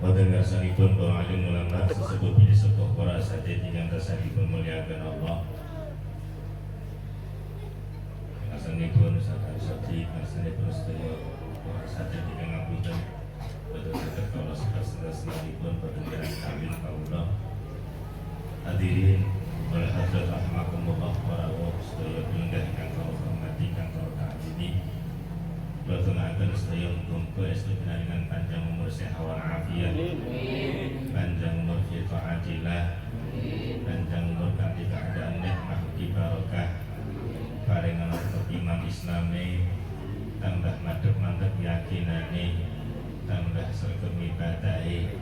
Wonten ngarsanipun para alim ulama sesebut pilih sepuh para asatidz ingkang tansahipun mulyakaken Allah. Ngarsanipun saking sati ngarsanipun sedaya para asatidz ingkang ngapunten boten saged kula sedes-sedesanipun boten kirang kawin kawula. Hadirin wal hadirat rahimakumullah para sedaya pindah ingkang kula hormati ingkang kula taati. Berdoakan sedaya muga estu pinaringan panjang umur sehat walafiat, panjang umur fi taatillah, panjang umur kanthi keadaan nikmah barokah, paringan iman Islami, tambah madhep mantep yakinane, tambah sregep ibadahe,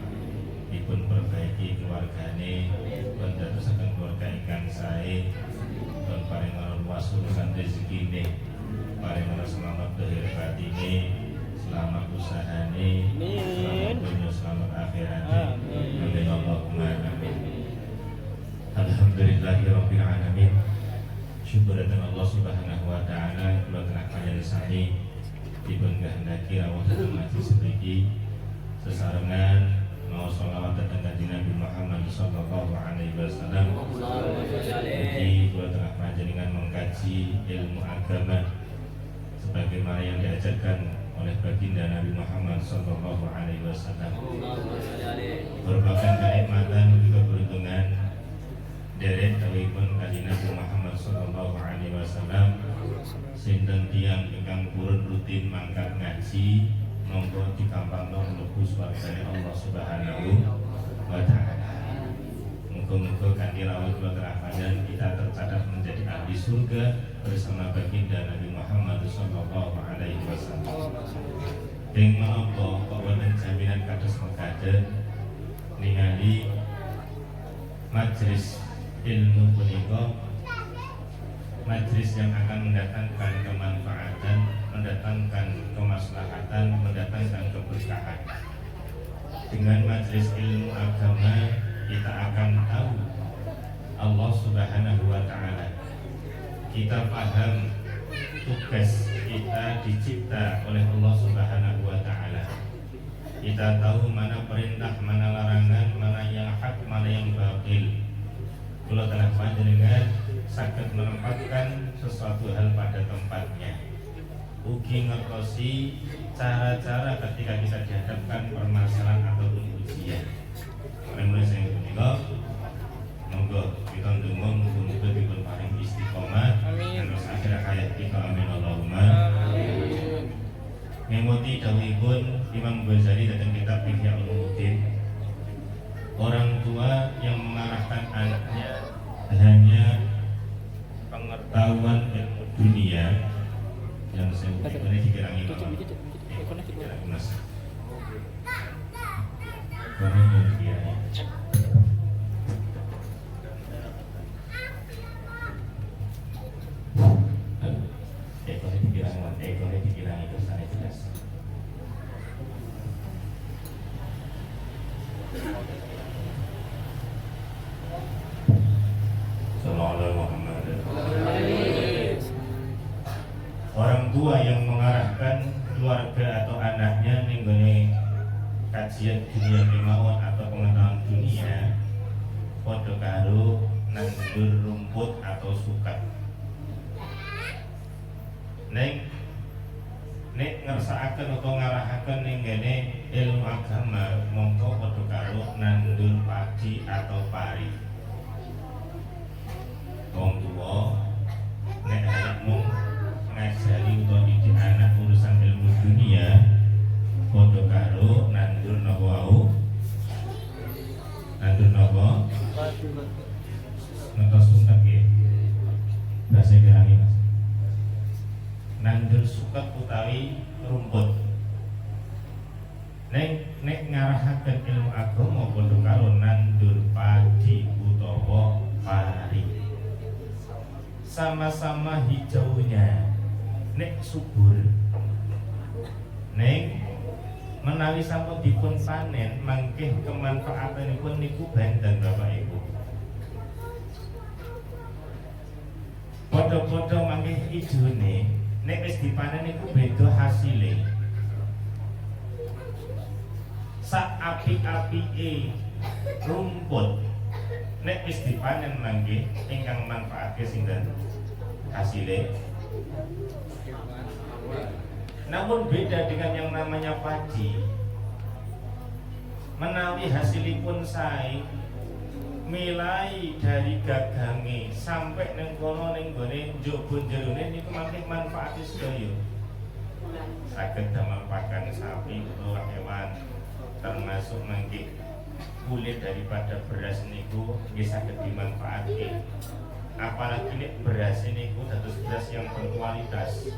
dipun perbaiki keluargane, pun dadosaken keluarga ingkang sae, pun paringan luas urusan rezekine. Paling selamat lahir batine, selamat usahane, selamat dunia, selamat akhirat. Amin Allahumma amin. Alhamdulillahirabbil alamin. Syukur datang Allah Subhanahu wa taala kula telah panjenengan dipun kehendaki rawuh dhateng majlis mriki sesarengan mau sholawat dhateng Kanjeng Nabi Muhammad sallallahu alaihi wasallam. Iki kula telah panjenengan mengkaji ilmu agama sebagaimana yang diajarkan oleh baginda Nabi Muhammad sallallahu alaihi wasallam. Merupakan kenikmatan juga keberuntungan derek dawuhipun Kanjeng Nabi Muhammad sallallahu alaihi wasallam sinten tiyang ingkang purun rutin mangkat ngaji monggo dikampangno mlebu swargane Allah Subhanahu wa taala. Muga-muga kanthi rawuh kula terakhir kita tercatat menjadi ahli surga bersama baginda Nabi Muhammad sallallahu alaihi wasallam. Deng menapa kok wonten jaminan kados mekaten ningali majelis ilmu punika, majelis yang akan mendatangkan kemanfaatan, mendatangkan kemaslahatan, mendatangkan keberkahan. Dengan majelis ilmu agama kita akan tahu Allah Subhanahu wa taala. Kita paham tugas kita dicipta oleh Allah Subhanahu wa taala. Kita tahu mana perintah, mana larangan, mana yang hak, mana yang batil. Kula telah panjenengan saged menempatkan sesuatu hal pada tempatnya. Ugi ngertosi cara-cara ketika kita dihadapkan permasalahan ataupun ujian. Mulai saya punika monggo kita ndonga muga-muga dipun paring istiqomah terus akhir hayat kita amin Allahumma amin. Ngemuti dawuhipun Imam Ghazali dalam kitab Ihya Ulumuddin, orang tua yang mengarahkan anaknya hanya pengetahuan ilmu dunia yang saya ini dikirangi mas ekornya dikirangi terus sana jelas. Orang tua yang mengarahkan keluarga atau anaknya mengenai kajian dunia kemauan atau pengetahuan dunia padha karo nandur rumput atau sukat. Nek ngersakaken atau ngarahaken ning ngene ilmu agama mongko padha karo nandur padi atau pari. Wong tuwa nek arep mung ngajari utawa didik anak urusan ilmu dunia padha karo nandur napa wau? Nandur napa? Ngetos suket nggih. Bahasa Inggris Mas. Nandur suket utawi rumput. Nek ngarahaken ilmu agama padha karo nandur padi utawa pari. Sama-sama hijaunya. Nek subur. Nek menawi sampun dipun panen mangke kemanfaatanipun niku benten Bapak Ibu. Padha-padha mangke ijone nek wis dipanen niku beda hasile. Sak api-apike rumput nek wis dipanen mangke ingkang manfaate sinten hasile. Namun beda dengan yang namanya padi. Menawi hasilipun sae milai dari gagange sampai neng kono ning gone njaba jerone niku mangke manfaate sedaya. Saged damel pakan sapi utawa hewan, termasuk mangke kulit daripada beras niku nggih saged dimanfaatke. Apalagi nek beras niku dados beras yang berkualitas.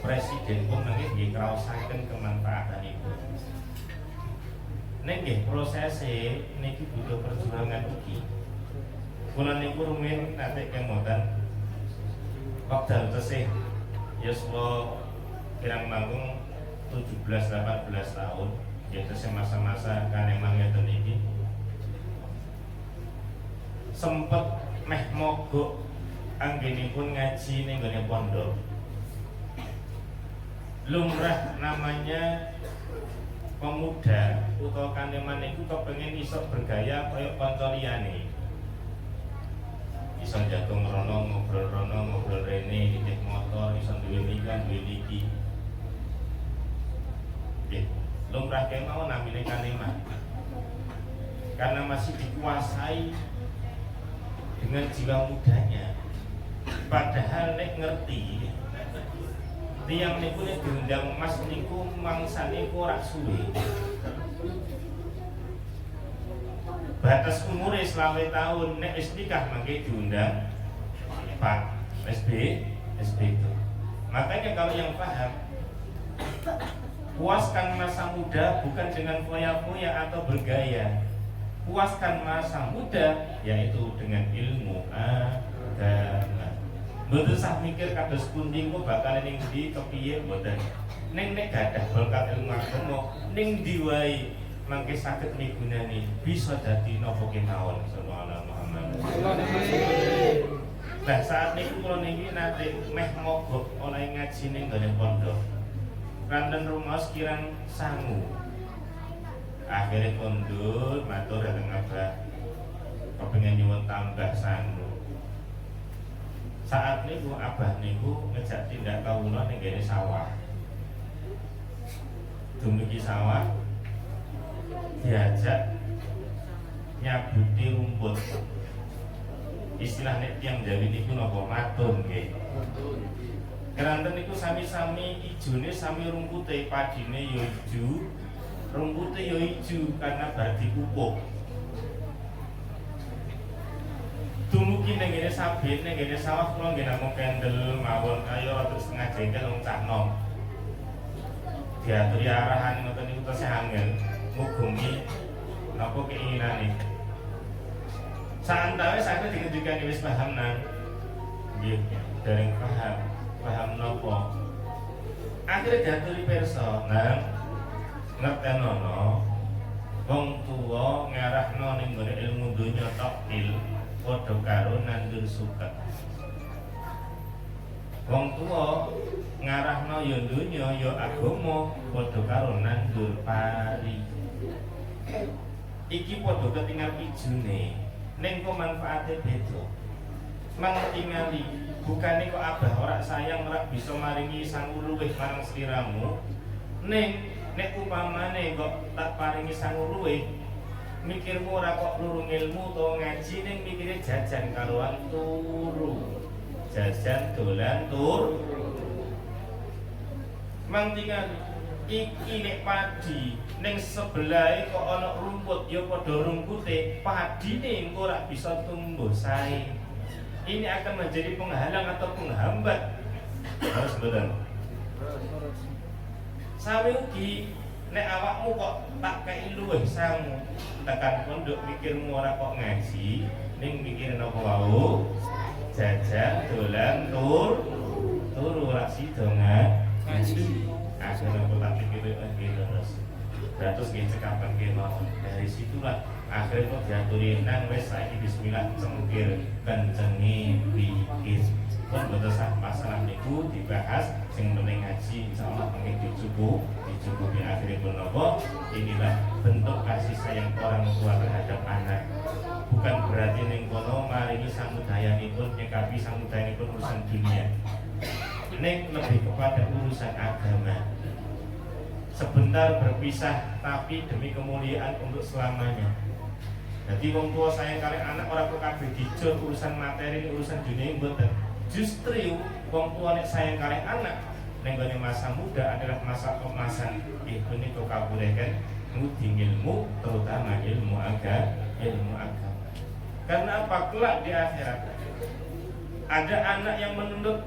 Presiden pun mangke nggih kraosaken kemanfaatanipun. Nek nggih prosese niki butuh perjuangan ugi. Kula niku rumiyin nate kemoten wekdal tesih yuswa kirang langkung 17-18 tahun, yaitu masa-masa kan emang ngeten iki sempet meh mogok anggenipun ngaji ning nggone pondok. Lumrah namanya pemuda utawa kaneman iku kepengin iso bergaya kaya kanca liyane. Iso jagung rono, ngobrol rene, nitih motor, iso duwe nikan, duwe niki. Nggih, lumrah kemawon namine kaneman. Karena masih dikuasai dengan jiwa mudanya. Padahal nek ngerti tiang niku nek diundang Mas niku mangsane ora suwe. Batas umure 20 tahun nek wis nikah mangke diundang Pak SB itu. Makanya kalau yang paham, puaskan masa muda bukan dengan foya-foya atau bergaya. Puaskan masa muda yaitu dengan ilmu agama. Mboten usah mikir kados pundi kok bakal ning ndi kepiye mboten. Ning nek gadah bakat ilmu agama ning ndi wae mangke saged migunani bisa dadi napa kemawon sallallahu Muhammad. Nah saat niku kula niki nate meh mogok oleh ngaji ning nggone pondok. Kanten rumas kirang sangu. Akhirnya kondur matur dateng Abah kepengin nyuwun tambah sangu. Saat niku Abah niku ngejak tindak kawula ning ngene sawah. Dumugi sawah diajak nyabuti rumput. Istilah nek tiyang Jawi niku napa matun nggih. Keranten niku sami-sami ijone sami rumpute, padine ya ijo, rumpute ya ijo karena bar dipupuk. Dumugi ning ngene sabit ning ngene sawah kula nggih namung kendel mawon kaya rada setengah jengkel wong cah nom. Diaturi arahan ngoten niku tesih angel. Mugi napa keinginane. Santawe saged ditunjukkan wis paham nang. Nggih, dereng paham napa. Akhire diaturi pirsa nang ngertenono wong tuwa ngarahno ning gone ilmu donya takil padha karo nandur suket. Wong tuwa ngarahno ya donya ya agama padha karo nandur pari. Iki padha ketingal ijune ning kok manfaate beda. Mantingali bukane kok Abah ora sayang ora bisa maringi sangu luwih marang sliramu. Ning nek upamane kok tak paringi sangu luwih, mikirmu ora kok lurung ilmu to ngaji ning mikire jajan karoan turu. Jajan dolan tur. Mantingali iki nek padi ning sebelahe kok ana rumput ya padha rumpute, padine engko ora bisa tumbuh sae. Ini akan menjadi penghalang atau penghambat. Harus mboten. Sawi ugi nek awakmu kok tak kei luwih sangu, tekan pondok mikirmu ora kok ngaji, ning mikir napa wau? Jajan dolan turu ora sida ngaji. Akhirnya aku tak pikir gitu terus cekapan kemauan dari situlah akhirnya kok diaturin nang wes saiki bismillah cengkir kencengi pikir pun betul sah masalah niku dibahas sing penting ngaji insyaallah pengen dicukup dicukupi akhiripun napa inilah bentuk kasih sayang orang tua terhadap anak. Bukan berarti ning kono maringi samudayanipun nyekapi samudayanipun urusan dunia. Ning lebih kepada urusan agama. Sebentar berpisah tapi demi kemuliaan untuk selamanya. Jadi wong tua sayang kali anak orang kok kabeh dijur urusan materi urusan dunia mboten. Justru wong tua nek sayang kali anak ning gone masa muda adalah masa kemasan. Punika kabulehken ngudi ilmu terutama ilmu agama. Karena apa? Kelak di akhirat ada anak yang menuntut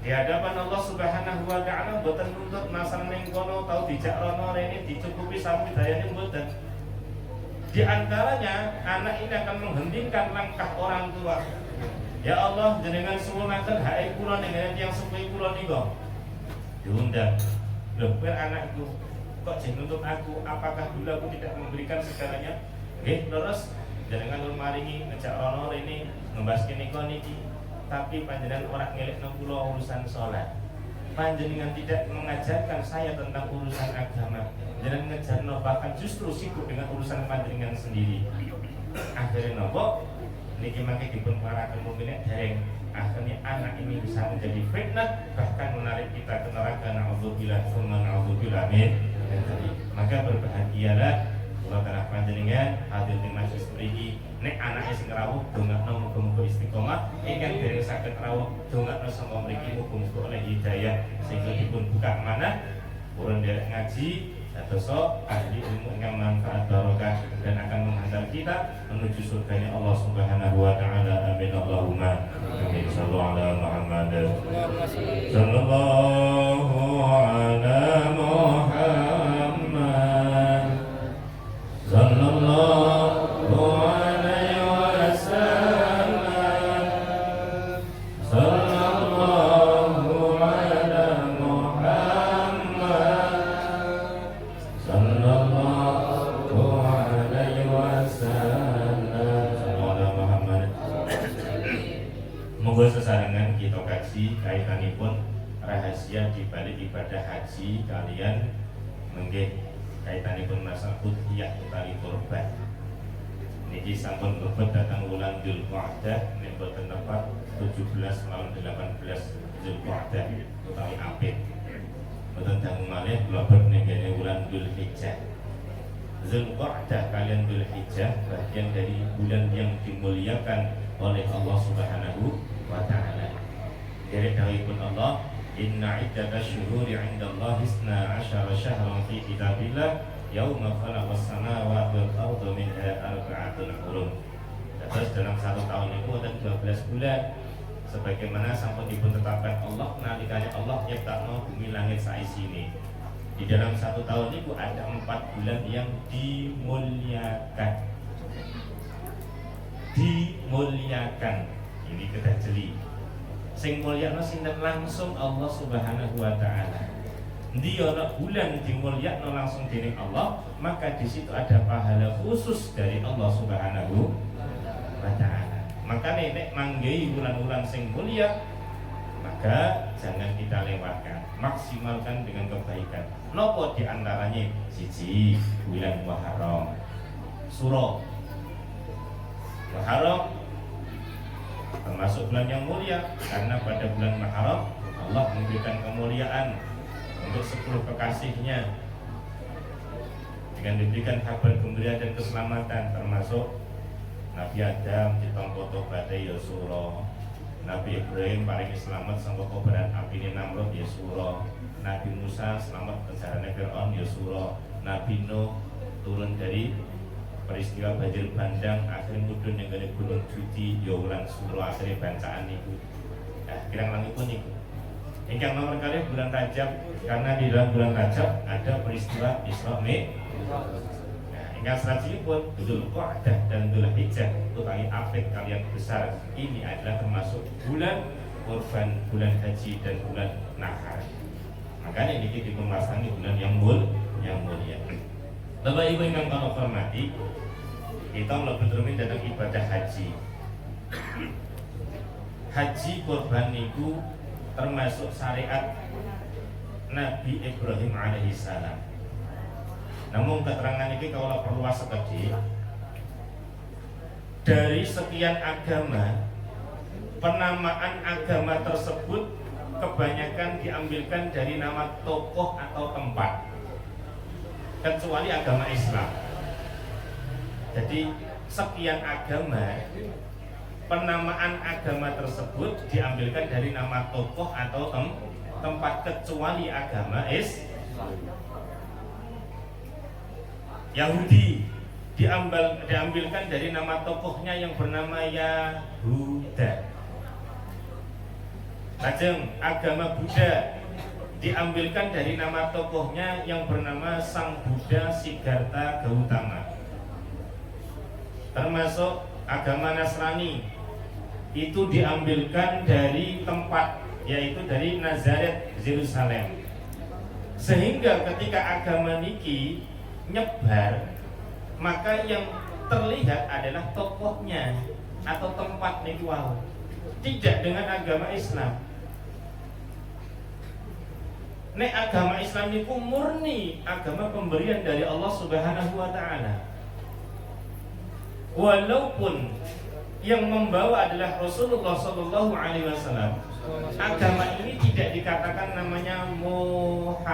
di hadapan Allah Subhanahu wa taala mboten nuntut masalah ning kono tau dijak rono rene dicukupi samudayane mboten. Di antaranya anak ini akan menghentikan langkah orang tua. Ya Allah, jenengan suwunaken hae kula ning yang sepuh kula nika. Diundang. Loh, kowe anakku kok jeneng nuntut aku? Apakah dulu aku tidak memberikan segalanya? Nggih, terus jenengan maringi ngejak rono rene ngembas kene niki. Tapi panjenengan orang ngelekno kula urusan sholat. Panjenengan tidak mengajarkan saya tentang urusan agama. Jenengan ngejarno bahkan justru sibuk dengan urusan panjenengan sendiri. Akhirnya nopo niki mangke dipun paraken mungkin dereng. Akhirnya anak ini bisa menjadi fitnah bahkan menarik kita ke neraka. Na'udzubillah tsumma na'udzubillah min. Maka berbahagialah kula tanah panjenengan hadir di majelis mriki. Nek anake sing rawuh dongakno muga-muga istiqomah, ingkang dereng saged rawuh dongakno sama mriki muga-muga oleh hidayah sehingga dipun buka manah purun derek ngaji dadosa ahli ilmu ingkang manfaat barokah dan akan menghantar kita menuju surganya Allah Subhanahu wa taala. Amin Allahumma amin. Sallallahu ala Muhammad sallallahu ala Muhammad sallallahu alaihi wasallam sallallahu ala Muhammad sallallahu alaihi wasallam sallallahu Muhammad. Moga sesarengan kita kaji kaitanipun rahasia di balik ibadah haji kalian menggih kaitanipun masalah udhiyah utawi kurban. Niki sampun lebet datang bulan Dzulqa'dah nek boten tepat 17 lawan 18 Dzulqa'dah utawi Apit. Boten dangu malih lebet ning kene bulan Dzulhijjah. Dzulqa'dah kalian Dzulhijjah bagian dari bulan yang dimuliakan oleh Allah Subhanahu wa taala. Dari dawuhipun Allah, inna iddatash syuhuri 'indallahi 12 syahran fi kitabillah yauma khalaqas samawati wal arda minha arba'atun hurum. Terus dalam satu tahun itu ada 12 bulan sebagaimana sampun dipun tetapkan Allah nalikane Allah nyiptakno bumi langit saisine. Di dalam satu tahun itu ada 4 bulan yang dimuliakan. Ini kedah jeli. Sing mulyakno sinten langsung Allah Subhanahu wa taala. Ndi ana bulan dimulyakno langsung dening Allah, maka di situ ada pahala khusus dari Allah Subhanahu wa taala. Maka nek manggehi bulan-bulan sing mulia, maka jangan kita lewatkan, maksimalkan dengan kebaikan. Nopo di antaranya siji bulan Muharram. Surah Muharram termasuk bulan yang mulia karena pada bulan Muharram Allah memberikan kemuliaan untuk 10 kekasihnya dengan diberikan kabar gembira dan keselamatan, termasuk Nabi Adam ditampa tobaté ya sura, Nabi Ibrahim paling selamat sangka kobaran api Namrud ya sura, Nabi Musa selamat kejarane Firaun ya sura, Nabi Nuh turun dari peristiwa banjir bandang akhirnya mudhun yang dari gunung Judi ya ulang surah akhirnya bacaan niku. Nah, kirang-langipun niku. Ingkang nomor kali bulan Rajab, karena di dalam bulan Rajab ada peristiwa Isra Mi'raj. Nah, ingkang selanjutipun Dzulqa'dah dan Dzulhijjah utawi apik kalian besar. Ini adalah termasuk bulan kurban, bulan haji dan bulan nahar. Makanya ini dipemasangkan bulan yang mulia. Bapak Ibu ingkang kula hormati, kita mlebu rumin datang ibadah haji. Haji kurban niku termasuk syariat Nabi Ibrahim alaihissalam. Namun keterangan ini kalau perlu sekedhik, dari sekian agama, penamaan agama tersebut kebanyakan diambilkan dari nama tokoh atau tempat, kecuali agama Islam. Jadi sekian agama, penamaan agama tersebut diambilkan dari nama tokoh atau tempat, kecuali agama Islam. Yahudi diambilkan dari nama tokohnya yang bernama Yahuda. Lajeng agama Buddha diambilkan dari nama tokohnya yang bernama Sang Buddha Siddhartha Gautama. Termasuk agama Nasrani itu diambilkan dari tempat, yaitu dari Nazaret, Yerusalem. Sehingga ketika agama niki nyebar, maka yang terlihat adalah tokohnya atau tempat niki wau, tidak dengan agama Islam. Nek agama Islam niku murni agama pemberian dari Allah Subhanahu wa taala. Walaupun yang membawa adalah Rasulullah sallallahu alaihi wasallam, agama ini tidak dikatakan namanya Muhammadiyah.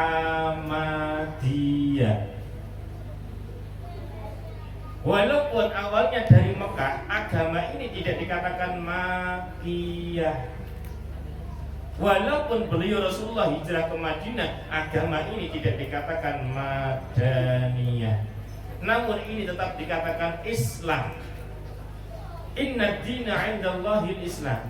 Walaupun awalnya dari Mekah, agama ini tidak dikatakan Makkiyah. Walaupun beliau Rasulullah hijrah ke Madinah, agama ini tidak dikatakan Madaniyah. Namun ini tetap dikatakan Islam. Inna dina 'indallahil Islam.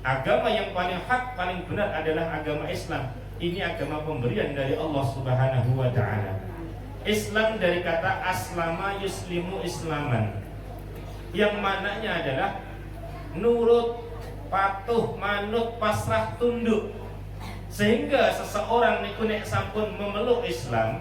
Agama yang paling hak, paling benar adalah agama Islam. Ini agama pemberian dari Allah Subhanahu wa taala. Islam dari kata aslama yuslimu islaman, yang maknanya adalah nurut, patuh, manut, pasrah, tunduk. Sehingga seseorang niku nek sampun memeluk Islam,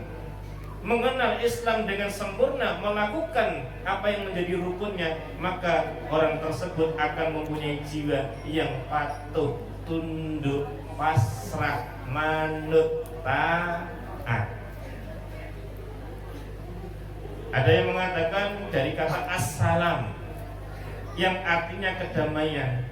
mengenal Islam dengan sempurna, melakukan apa yang menjadi rukunnya, maka orang tersebut akan mempunyai jiwa yang patuh, tunduk, pasrah, manut, taat. Ada yang mengatakan dari kata assalam, yang artinya kedamaian.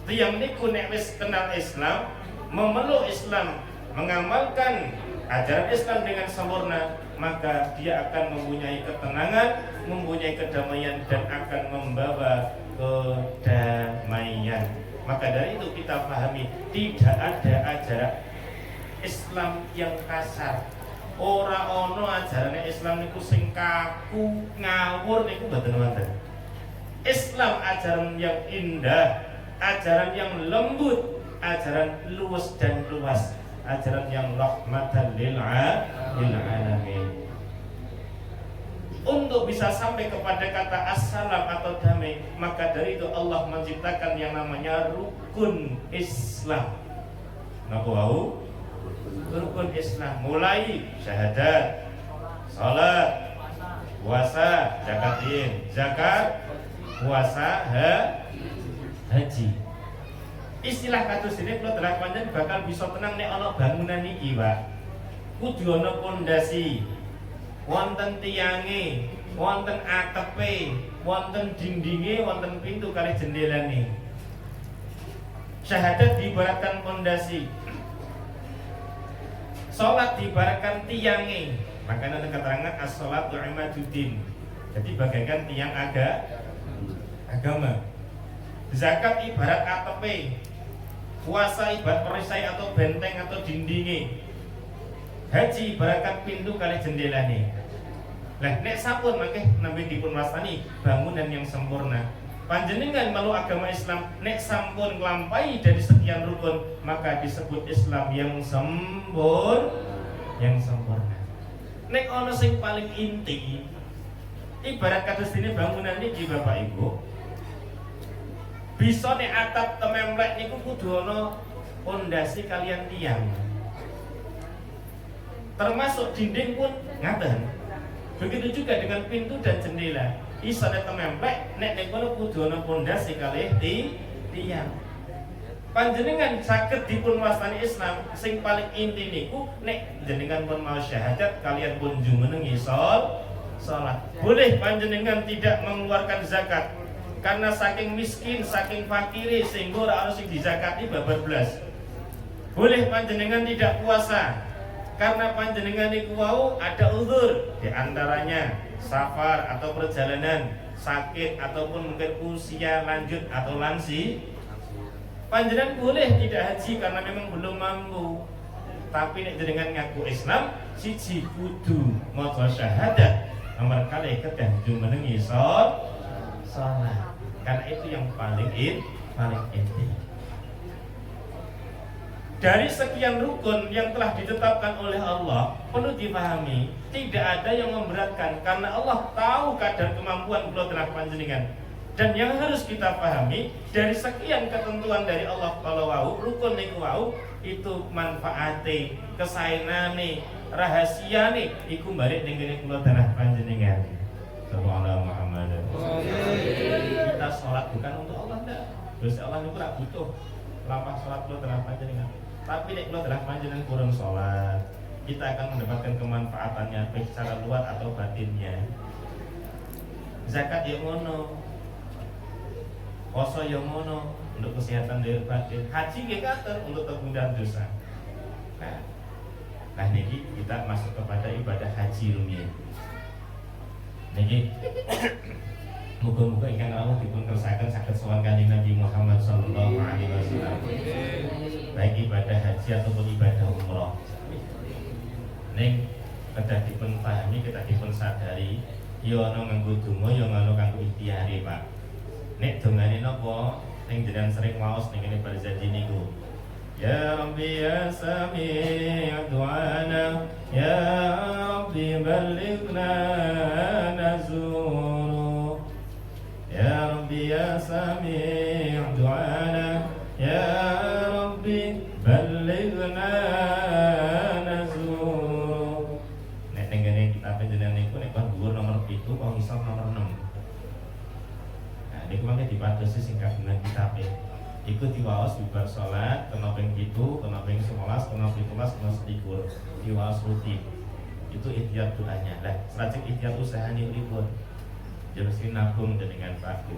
Yang niku nek wis kenal Islam, memeluk Islam, mengamalkan ajaran Islam dengan sempurna, maka dia akan mempunyai ketenangan, mempunyai kedamaian, dan akan membawa kedamaian. Maka dari itu kita pahami, tidak ada ajaran Islam yang kasar. Ora ono ajaran Islam niku sing kaku, ngawur niku mboten wonten. Islam ajaran yang indah, ajaran yang lembut, ajaran luwes dan luas, ajaran yang rahmatan lil alamin. Untuk bisa sampai kepada kata assalam atau damai, maka dari itu Allah menciptakan yang namanya rukun Islam. Napa wau? Rukun Islam, mulai syahadat, salat, puasa, zakat, puasa, haji. Istilah kados ini kalau telah panjang bakal bisa tenang nek ana bangunan iki, Pak. Kudu ana pondasi, wonten tiange, wonten atepe, wonten dindinge, wonten pintu kali jendelane. Syahadat diibaratkan pondasi, salat diibaratkan tiange. Makanya ada keterangan as-salatu imaduddin. Jadi bagaikan tiang agama. Zakat ibarat atepe, puasa ibarat perisai atau benteng atau dindinge, haji ibaratkan pintu kali jendelane. Lah nek sampun mangke nampi dipun wastani bangunan yang sempurna. Panjenengan melu agama Islam nek sampun nglampahi dari sekian rukun, maka disebut Islam yang sempurna. Nek ana sing paling inti, ibarat kados dene bangunan niki Bapak Ibu, bisa nek atap tememplek niku kudu ana pondasi kalian tiang. Termasuk dinding pun ngaten. Begitu juga dengan pintu dan jendela. Iso nek tememplek, nek ning kono kudu ana pondasi kalih tiang. Panjenengan saged dipun wastani Islam sing paling inti niku nek jenengan pun mau syahadat kalian pun jumenengi salat. Boleh panjenengan tidak mengeluarkan zakat karena saking miskin, saking fakiri sehingga ora harus dizakati babar blas. Boleh panjenengan tidak puasa karena panjenengan niku wau ada uzur, di antaranya safar atau perjalanan, sakit ataupun mungkin usia lanjut atau lansi. Panjenengan boleh tidak haji karena memang belum mampu. Tapi nek jenengan ngaku Islam, siji kudu maca syahadat, nomor kali kedah jumenengi salat. Karena itu yang paling inti. Dari sekian rukun yang telah ditetapkan oleh Allah, perlu dipahami, tidak ada yang memberatkan karena Allah tahu kadar kemampuan kula telah panjenengan. Dan yang harus kita pahami, dari sekian ketentuan dari Allah kalau wau, rukun niku wau, itu manfaate, kesaenane, rahasiane iku balik ning kene kula telah panjenengan. Sallallahu Muhammad. Kita sholat bukan untuk Allah ndak. Gusti Allah niku ora butuh lampah sholat kula telah panjenengan. Tapi nek kula telah panjenengan kurang sholat, kita akan mendapatkan kemanfaatannya baik secara luar atau batinnya. Zakat ya ngono, poso ya ngono untuk kesehatan lahir batin, haji nggih katen untuk tebusan dosa. Nah niki kita masuk kepada ibadah haji rumiyin. Niki muga-muga ingkang Allah dipun kersaken saged sowan Kanjeng Nabi Muhammad sallallahu alaihi wasallam. Baik ibadah haji ataupun ibadah umroh. Ning kedah dipun pahami, kedah dipun sadari, ya ana nganggo donga, ya ana kanggo ikhtiare, Pak. Nek dongane napa sing jenengan sering maos ning kene berjanji niku. Ya Rabbi ya Sami' du'ana, ya Rabbi ballighna nazuru. Ya Rabbi ya Sami' du'ana, ya Rabbi ballighna nazuru. Nek ning kene kitab jenengan niku nek kon dhuwur nomor 7, kok ngisor nomor 6. Iku mangke dipatosi sing kagungan kitabe. Iku diwaos bibar salat, kena ping 7, kena ping 11, kena 17, kena 21. Diwaos rutin. Itu ikhtiar doanya. Lah, lajeng ikhtiar usahane pripun? Ya mesti nabung dengan baku.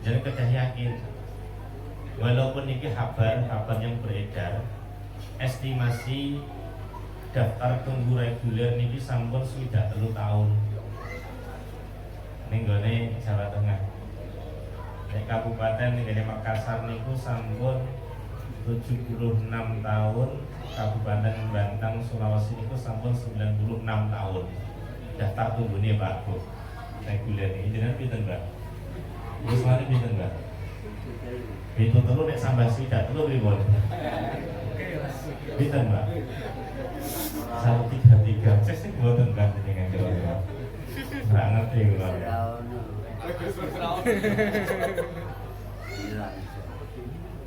Jangan kedah yakin. Walaupun ini kabar yang beredar, estimasi daftar tunggu reguler niki sampun 3 tahun. Ning gone Jawa Tengah. Nek kabupaten ning Makassar niku sampun 76 tahun, Kabupaten Banten Sulawesi niku sampun 96 tahun. Daftar tunggune Pak Bu. Reguler iki jenengan pinten, Mbak? Wis mari pinten, Mbak? Itu telu nek sambat swidak telu pripun? Pinten, Mbak? 133. Cek sing mboten Mbak dengan kira-kira. Ora ngerti kula.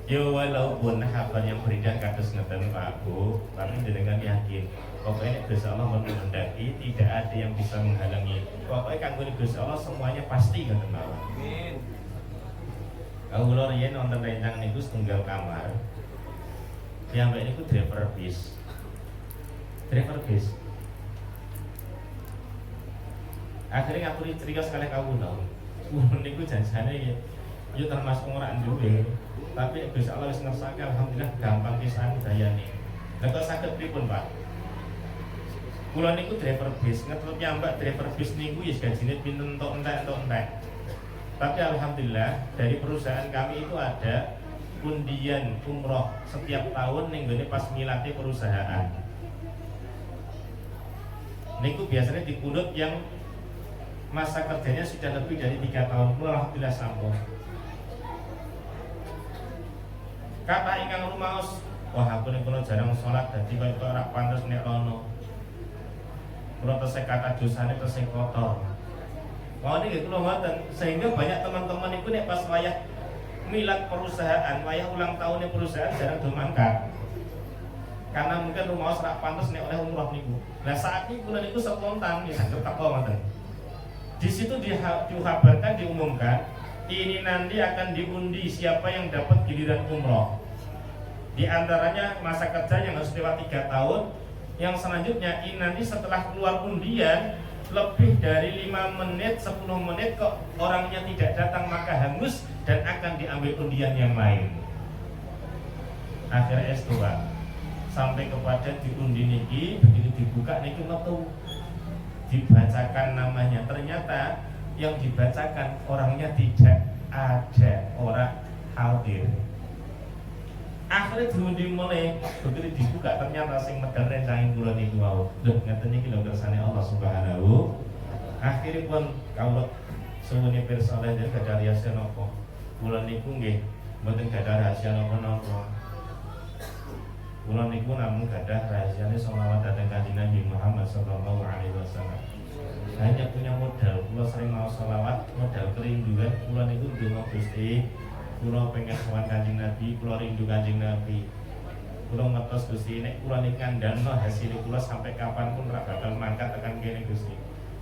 Yo walaupun kabar yang beredar kados ngeten Pak Bu, tapi jenengan yakin pokoknya Gusti Allah mendaki tidak ada yang bisa menghalangi. Pokoknya kanggo Gusti Allah semuanya pasti ngoten mawon. Amin. Kawula riyen wonten rencang niku setunggal kamar. Piyambak niku driver bis. Akhirnya ngapuri cerita sekali kawula. Niku janjane ya termasuk ora duwe. Tapi Gusti Allah wis ngersake alhamdulillah gampang pisan dayane. Lah kok saged pripun, Pak? Kula niku driver bis, ngetut nyambak driver bis niku ya gajine pinten entek. Tapi alhamdulillah dari perusahaan kami itu ada undian umroh setiap tahun ning gone pas milate perusahaan. Niku biasanya dipundhut yang masa kerjanya sudah lebih dari 3 tahun. Alhamdulillah sampun. Kata ingkang rumaos, wah aku ning kono jarang salat dadi kaya ora pantes nek rono. Kula tesih kata dosane tesih kotor. Mau niki kula ngoten, sehingga banyak teman-teman iku nek pas wayah milad perusahaan, wayah ulang tahunnya perusahaan jarang do mangkat. Karena mungkin rumaos ora pantes nek oleh umroh niku. Lah saat ini kula niku spontan ya saged teko ngoten. Di situ dikabarkan, diumumkan ini nanti akan diundi siapa yang dapat giliran umroh. Di antaranya masa kerja yang harus lewat 3 tahun. Yang selanjutnya ini nanti setelah keluar undian lebih dari 5 menit, 10 menit kok orangnya tidak datang, maka hangus dan akan diambil undian yang lain. Akhirnya S2 sampai kepada diundi niki, begitu dibuka niki metu dibacakan namanya, ternyata yang dibacakan orangnya tidak ada, orang hadir. Akhirnya diundi mulai, begitu dibuka ternyata sing medal rencangin kula niku wau. Lho ngeten niki lho kersane Allah Subhanahu. Akhirnya pun kawula suwune pirsa lan gadah rahasia napa. Kula niku nggih mboten gadah rahasia napa-napa. Kula niku namung gadah rahasiane sholawat dhateng Kanjeng Nabi Muhammad sallallahu alaihi wasallam. Hanya punya modal, kula sering mau sholawat, modal kerinduan kula niku ndonga Gusti. Kula pengen sowan Kanjeng Nabi, kula rindu Kanjeng Nabi. Kula ngertos Gusti, nek kula nik ngandalno hasil kula sampai kapanpun ora bakal mangkat tekan kene Gusti.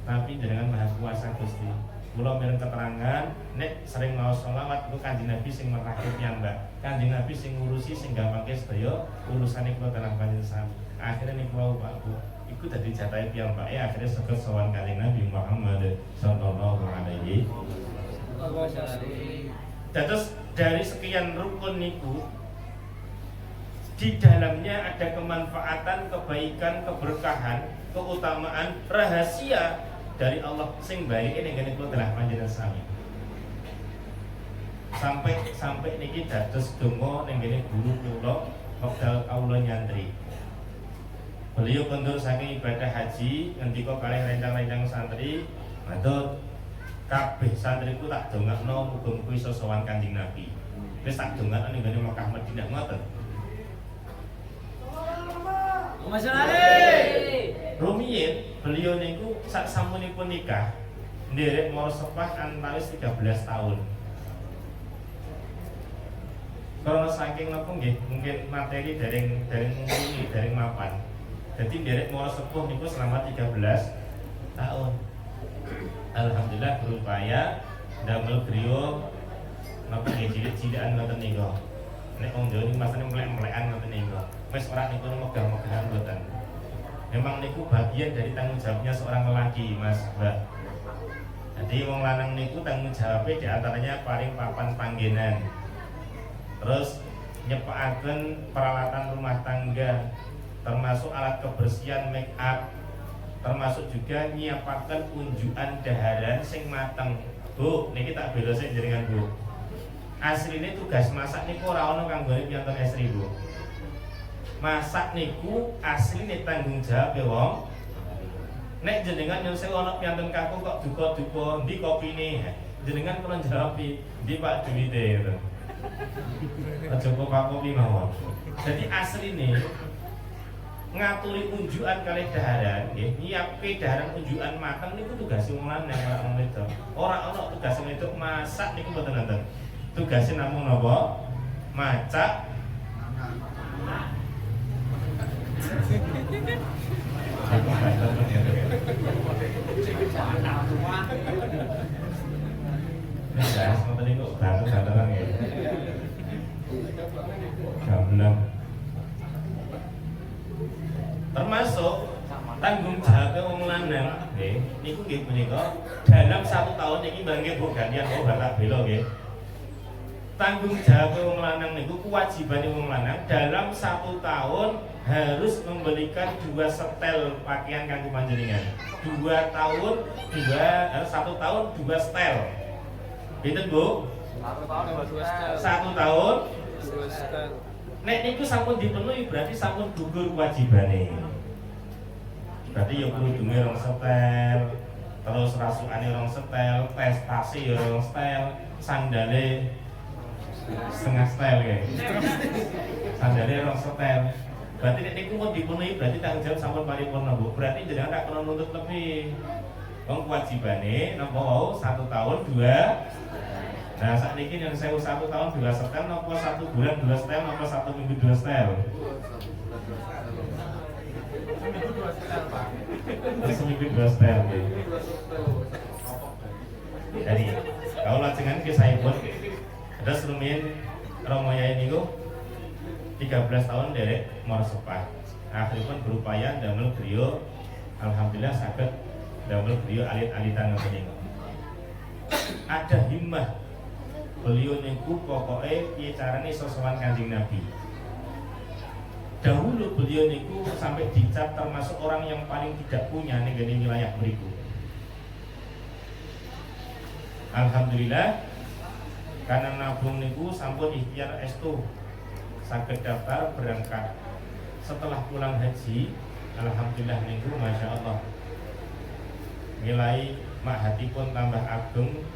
Tapi jenengan Maha Kuasa Gusti. Kula mireng keterangan nek sering mau sholawat itu Kanjeng Nabi sing merakit piyambak. Kanjeng Nabi sing ngurusi sing gampangke sedaya urusane kula dalam panjenengan sami. Akhire niku wau Pak Bu, iku dadi jatahe piyambake akhire saged sowan Kanjeng Nabi Muhammad sallallahu alaihi wasallam. Terus dari sekian rukun niku di dalamnya ada kemanfaatan, kebaikan, keberkahan, keutamaan, rahasia dari Allah sing baik ini ngene kula telah panjenengan sami. Sampai niki dados donga ning ngene guru kula wekdal kawula nyantri. Beliau kondur saking ibadah haji ngendika kalih rencang-rencang santri, matur kabeh santriku tak dongakno muga-muga iso sowan Kanjeng Nabi. Wis tak dongakno ning ngene Mekah Madinah ngoten. Rumiyin beliau niku sak samunipun nikah nderek mara sepah antawis 13 tahun. Karena saking napa nggih mungkin materi dereng mapan. Jadi nderek mara sepuh niku selama 13 tahun. Alhamdulillah berupaya damel griya napa nggih cilik-cilikan ngoten niku. Nek wong Jawa niku masane mlek-mlekan ngoten niku. Wis ora niku megah-megahan mboten. Memang niku bagian dari tanggung jawabnya seorang lelaki, Mas, Mbak. Jadi wong lanang niku tanggung jawabnya di antaranya paling papan panggenan. Terus nyepakaken peralatan rumah tangga, termasuk alat kebersihan, make up, termasuk juga nyiapaken unjukan daharan sing mateng. Bu, niki tak bela sik jenengan, Bu. Asline tugas masak niku ora ana kanggone piyantun estri, Bu. Masak niku asline tanggung jawab wong. Nek jenengan yang sewu ana piyantun kakung kok duka-duka ndi kopine, jenengan kula jawab ndi Pak duwite gitu. Aja kok kopi mawon. Jadi asline ngaturi unjukan kalih daharan nggih, nyiapke daharan unjukan mateng niku tugas wong lanang ora wedok. Ora ana tugas wedok masak niku mboten wonten. Tugasnya namung napa? Macak. Nah, ngoten niku bantu-bantuan ya. Gamelan. Termasuk tanggung jawab wong lanang nggih niku nggih punika dalam 1 tahun iki mangke mbok gantian kok batak bela nggih. Tanggung jawab wong lanang niku kewajiban wong lanang dalam 1 tahun harus membelikan 2 setel pakaian kanggo panjenengan. 1 tahun 2 setel. Pinten, Bu? 1 tahun 2 setel. Nek niku sampun dipenuhi berarti sampun gugur kewajibane. Berarti ya kerudunge 2 setel, terus rasukane 2 setel, prestasi ya 2 setel, sandale setengah setel ya. Sandale 2 setel. Berarti nek niku pun dipenuhi berarti tanggung jawab sampun paripurna, Bu. Berarti jenengan tak kena nuntut lebih. Wong kewajibane napa wau 1 tahun 2. Nah saat ini yang saya 1 tahun 2 setel, napa 1 bulan 2 setel, napa 1 minggu 2 setel. Seminggu 2 setel. Jadi Kalau lajengan kisahipun ada serumin Romo Yai niku 13 tahun derek morsepah. Akhiripun berupaya damel griya, alhamdulillah saged damel griya alit-alitan ngoten niku. Ada himmah beliau niku pokoknya piye carane iso sowan Kanjeng Nabi. Dahulu beliau niku sampai dicap termasuk orang yang paling tidak punya ning wilayah mriku. Alhamdulillah karena nabung niku sampun ikhtiar estu saged daftar berangkat. Setelah pulang haji, alhamdulillah niku masya Allah nilai mak hati pun tambah agung,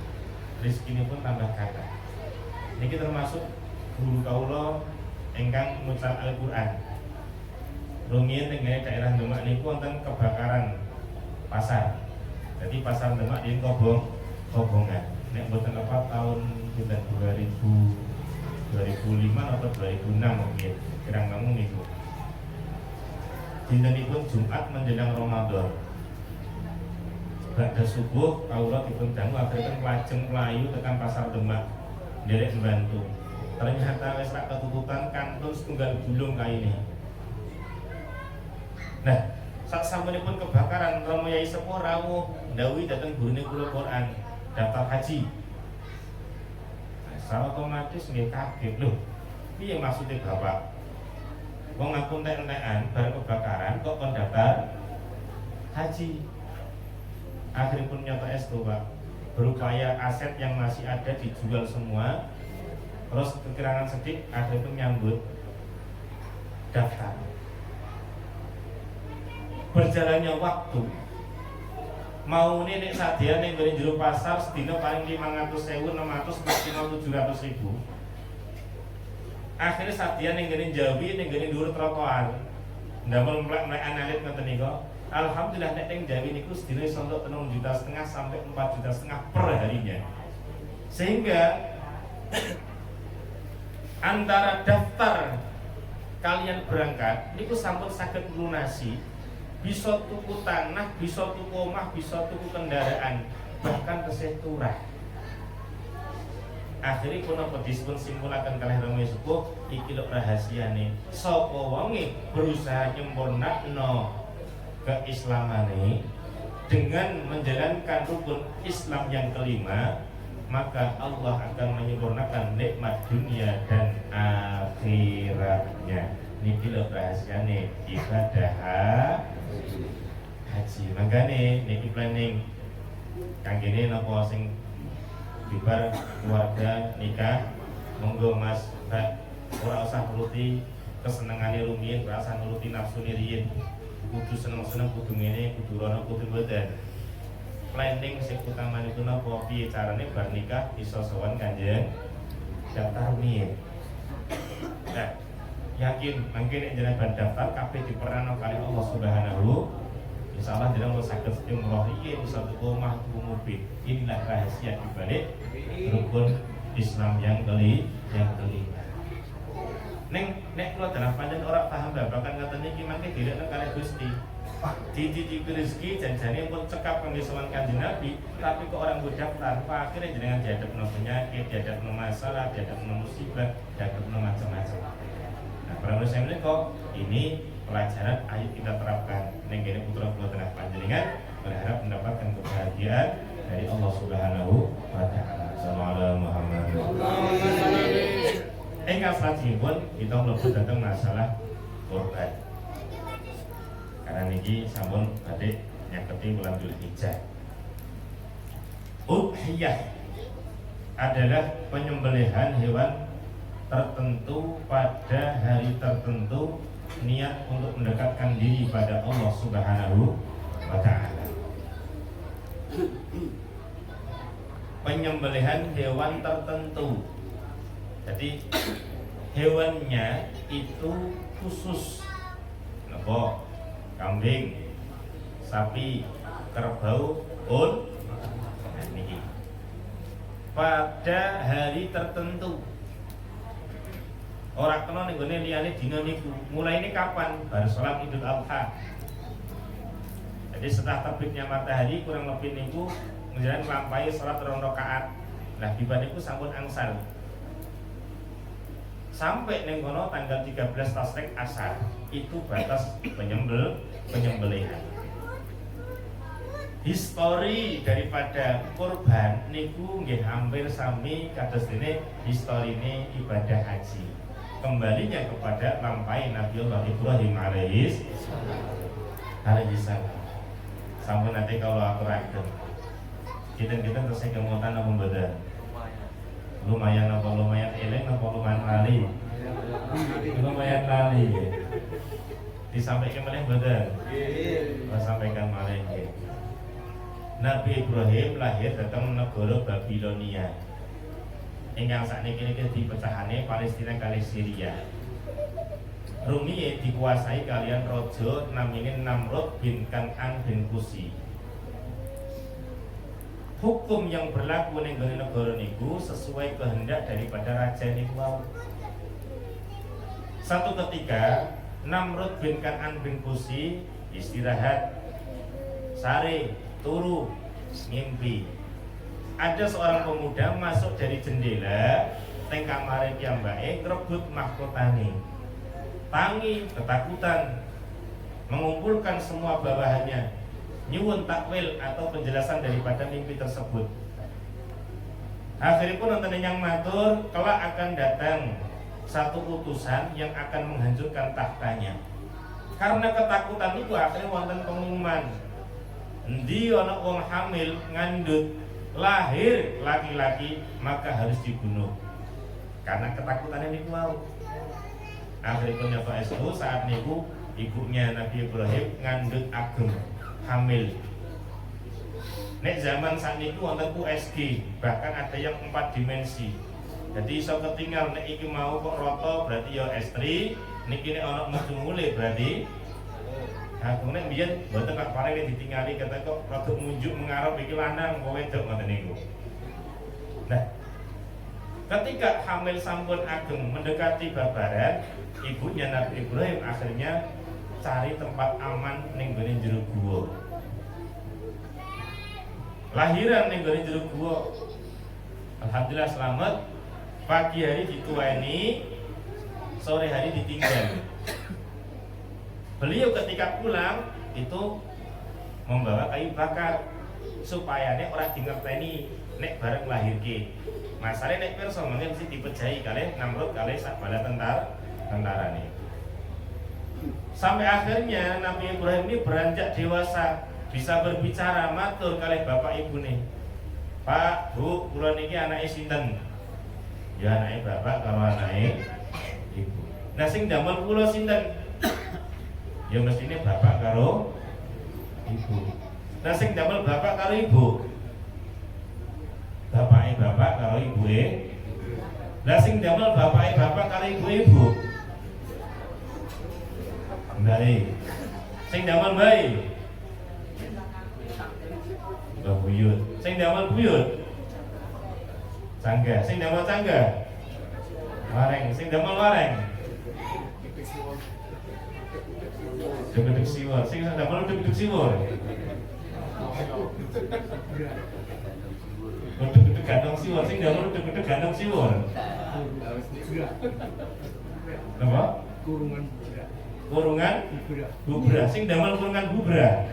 rezeki pun tambah kata. Niki termasuk guru kawula ingkang mucal Al-Qur'an. Rumiyin teng daerah Demak niku wonten kebakaran pasar. Jadi pasar Demak di Kobongan. Nek mboten apa tahun 2005 atau 2006 mungkin kirang langkung niku. Dintenipun Jumat menjelang Ramadan. Badhe subuh kawula dipun dangu akhiripun lajeng mlayu tekan pasar Demak nderek mbantu. Ternyata wis tak ketutupan kantun setunggal gulung kaine. Nah, sak sampunipun kebakaran Romo Yai Sepuh rawuh ndhawuhi dhateng gurune kula Quran daftar haji. Nah, secara otomatis nggih kaget lho. Piye maksudnya Bapak? Wong aku entek-entekan bareng kebakaran kok kon daftar haji. Akhiripun nyata estu Pak, berupaya aset yang masih ada dijual semua, terus kekurangan sedikit akhiripun nyambut daftar. Berjalannya waktu, mau nih nek sadya ning ngene jero pasar sedina paling 500.000, 600, maksimal 700.000. Akhirnya sadya ning ngene Jawi, ning ngene dhuwur trotoar. Ndamel mlek-mlek analit ngoten nika. Alhamdulillah nek ning Jawi niku sedina iso entuk 3,5 juta sampai 4,5 juta per harinya. Sehingga antara daftar kalian berangkat niku sampun saged lunasi, bisa tuku tanah, bisa tuku omah, bisa tuku kendaraan, bahkan tesih turah. Akhirnya punapa disebut simpulaken kalih Romo Sepuh iki lho rahasiane. Sapa wonge berusaha nyempurnakno keislamannya dengan menjalankan rukun Islam yang kelima, maka Allah akan menyempurnakan nikmat dunia dan akhiratnya. Niki lho rahasiane ibadah haji. Makane niki planning kanggene napa sing bibar keluarga nikah, monggo Mas Mbak ora usah nuruti kesenengane rumiyin, ora usah nuruti nafsu riyin. Kudu seneng-seneng, kudu ngene, kudu rono, kudu mboten. Planning sing utama niku napa piye carane bar nikah iso sowan Kanjeng daftar rumiyin. Nah, yakin mangke nek jenengan daftar kabeh diperano kali Allah Subhanahu. Insyaallah jenengan saged umroh iki bisa tuku omah, tuku mobil. Inilah rahasia dibalik rukun Islam yang kelima. Nek kula dalam panjang orang paham babakan ngoten niki mangke dilekno kalih Gusti. Dititipi rezeki janjane pun cekap kangge sowan Kanjeng Nabi, tapi kok orang mbok daftar, akhirnya jenengan dihadapno penyakit, dihadapno masalah, dihadapno musibah, dihadapno macam-macam. Nah, para muslimin kok ini pelajaran ayo kita terapkan ning kene putra kula tenah panjenengan berharap mendapatkan kebahagiaan dari Allah Subhanahu wa taala. Sallallahu Muhammad. Engkau salajengipun kita mlebu dhateng masalah kurban. Karena niki sampun badhe nyaketi bulan Dzulhijjah. Udhiyah adalah penyembelihan hewan tertentu pada hari tertentu, niat untuk mendekatkan diri pada Allah Subhanahu wa taala. Penyembelihan hewan tertentu. Jadi hewannya itu khusus. Napa? Kambing, sapi, kerbau, nah, niki. Pada hari tertentu. Ora kena ning gone liyane dina niku. Mulai ini kapan? Bar salat Idul Adha. Jadi setelah terbitnya matahari kurang lebih niku menjelang lampahi salat 2 rakaat. Nah bibar niku sampun angsal. Sampai ning kono tanggal 13 Tasrik asar itu batas penyembelihan. Histori daripada kurban niku nggih hampir sami kados dene historine ibadah haji. Kembalinya kepada lampai Nabiullah Ibrahim alaihi salam. Sampun nanti kalau aku ragam. Kita terus kemutan apa mboten? Lumayan apa lumayan eleng apa lumayan lali? Lumayan lali. Disampaikan malih mboten? Nggih. Sampaikan malih nggih. Nabi Ibrahim lahir datang negara Babilonia. Ingkang sakniki dipecahane Palestina kali Syria. Rumiyin dikuasai kalian raja namine Namrud bin Kan'an bin Kusi. Hukum yang berlaku ning negara niku sesuai kehendak daripada raja niku. Satu ketika Namrud bin Kan'an bin Kusi istirahat, sare, turu, mimpi. Ada seorang pemuda masuk dari jendela teng kamare piyambake ngrebut mahkotane. Tangi ketakutan, mengumpulkan semua bawahannya, nyuwun takwil atau penjelasan daripada mimpi tersebut. Akhirnya pun nonton yang matur, kelak akan datang satu utusan yang akan menghancurkan tahtanya. Karena ketakutan itu akhirnya wonten pengumuman, endi ana wong hamil ngandut lahir laki-laki maka harus dibunuh. Karena ketakutannya niku wau. Akhirnya nyapa estu saat niku ibunya Nabi Ibrahim ngandut ageng hamil. Nek zaman saat niku wonten USG, bahkan ada yang 4 dimensi. Jadi iso ketinggal nek iki mau kok rata berarti ya estri, niki nek ana metu mulai berarti aku nek biyen mboten Pak paring ditingali kata kok rada munjuk mengarep iki lanang kok wedok ngoten niku. Nah, ketika hamil sampun ageng mendekati babaran, ibunya Nabi Ibrahim akhirnya cari tempat aman ning gone jero guwa. Lahiran ning gone jero guwa. Alhamdulillah selamat. Pagi hari dituani, sore hari ditinggal. Beliau ketika pulang itu membawa kayu bakar supaya nek ora dingerteni nek bareng lahirke. Masale nek pirsa mangke mesti dipejahi kalih Namrud kalih sak bala tentarane. Sampai akhirnya Nabi Ibrahim ini beranjak dewasa, bisa berbicara, matur kalih bapak ibune. Pak, Bu, kula niki anake sinten? Ya anake bapak karo anake ibu. Nah sing damel kula sinten? Ya mestine bapak karo ibu. Nah sing damel bapak karo ibu. Bapake bapak karo ibuke. Lah sing damel bapake bapak karo ibu. Baik. Sing damel baik. Mbah buyut. Sing damel buyut. Cangga. Sing damel cangga. Wareng. Sing damel wareng. Duduk siwur. Sing damel duduk siwur. Duduk gandong siwur. Sing damel duduk gandong siwur. Apa? Kurungan bubra. Sing damel kurungan bubra.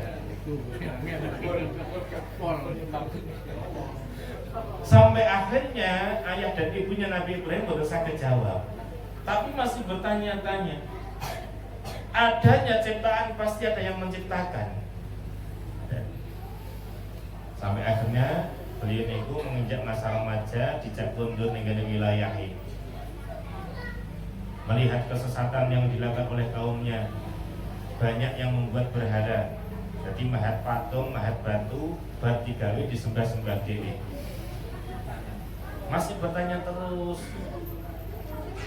Sampai akhirnya ayah dan ibunya Nabi Ibrahim berusaha jawab, tapi masih bertanya-tanya. Adanya ciptaan pasti ada yang menciptakan. Sampai akhirnya beliau itu menginjak masa remaja, dijak mundur negara wilayahi. Melihat kesesatan yang dilakukan oleh kaumnya, banyak yang membuat berhala. Jadi mahat patung, mahat batu, bar digawe disembah-sembah dewi. Masih bertanya terus.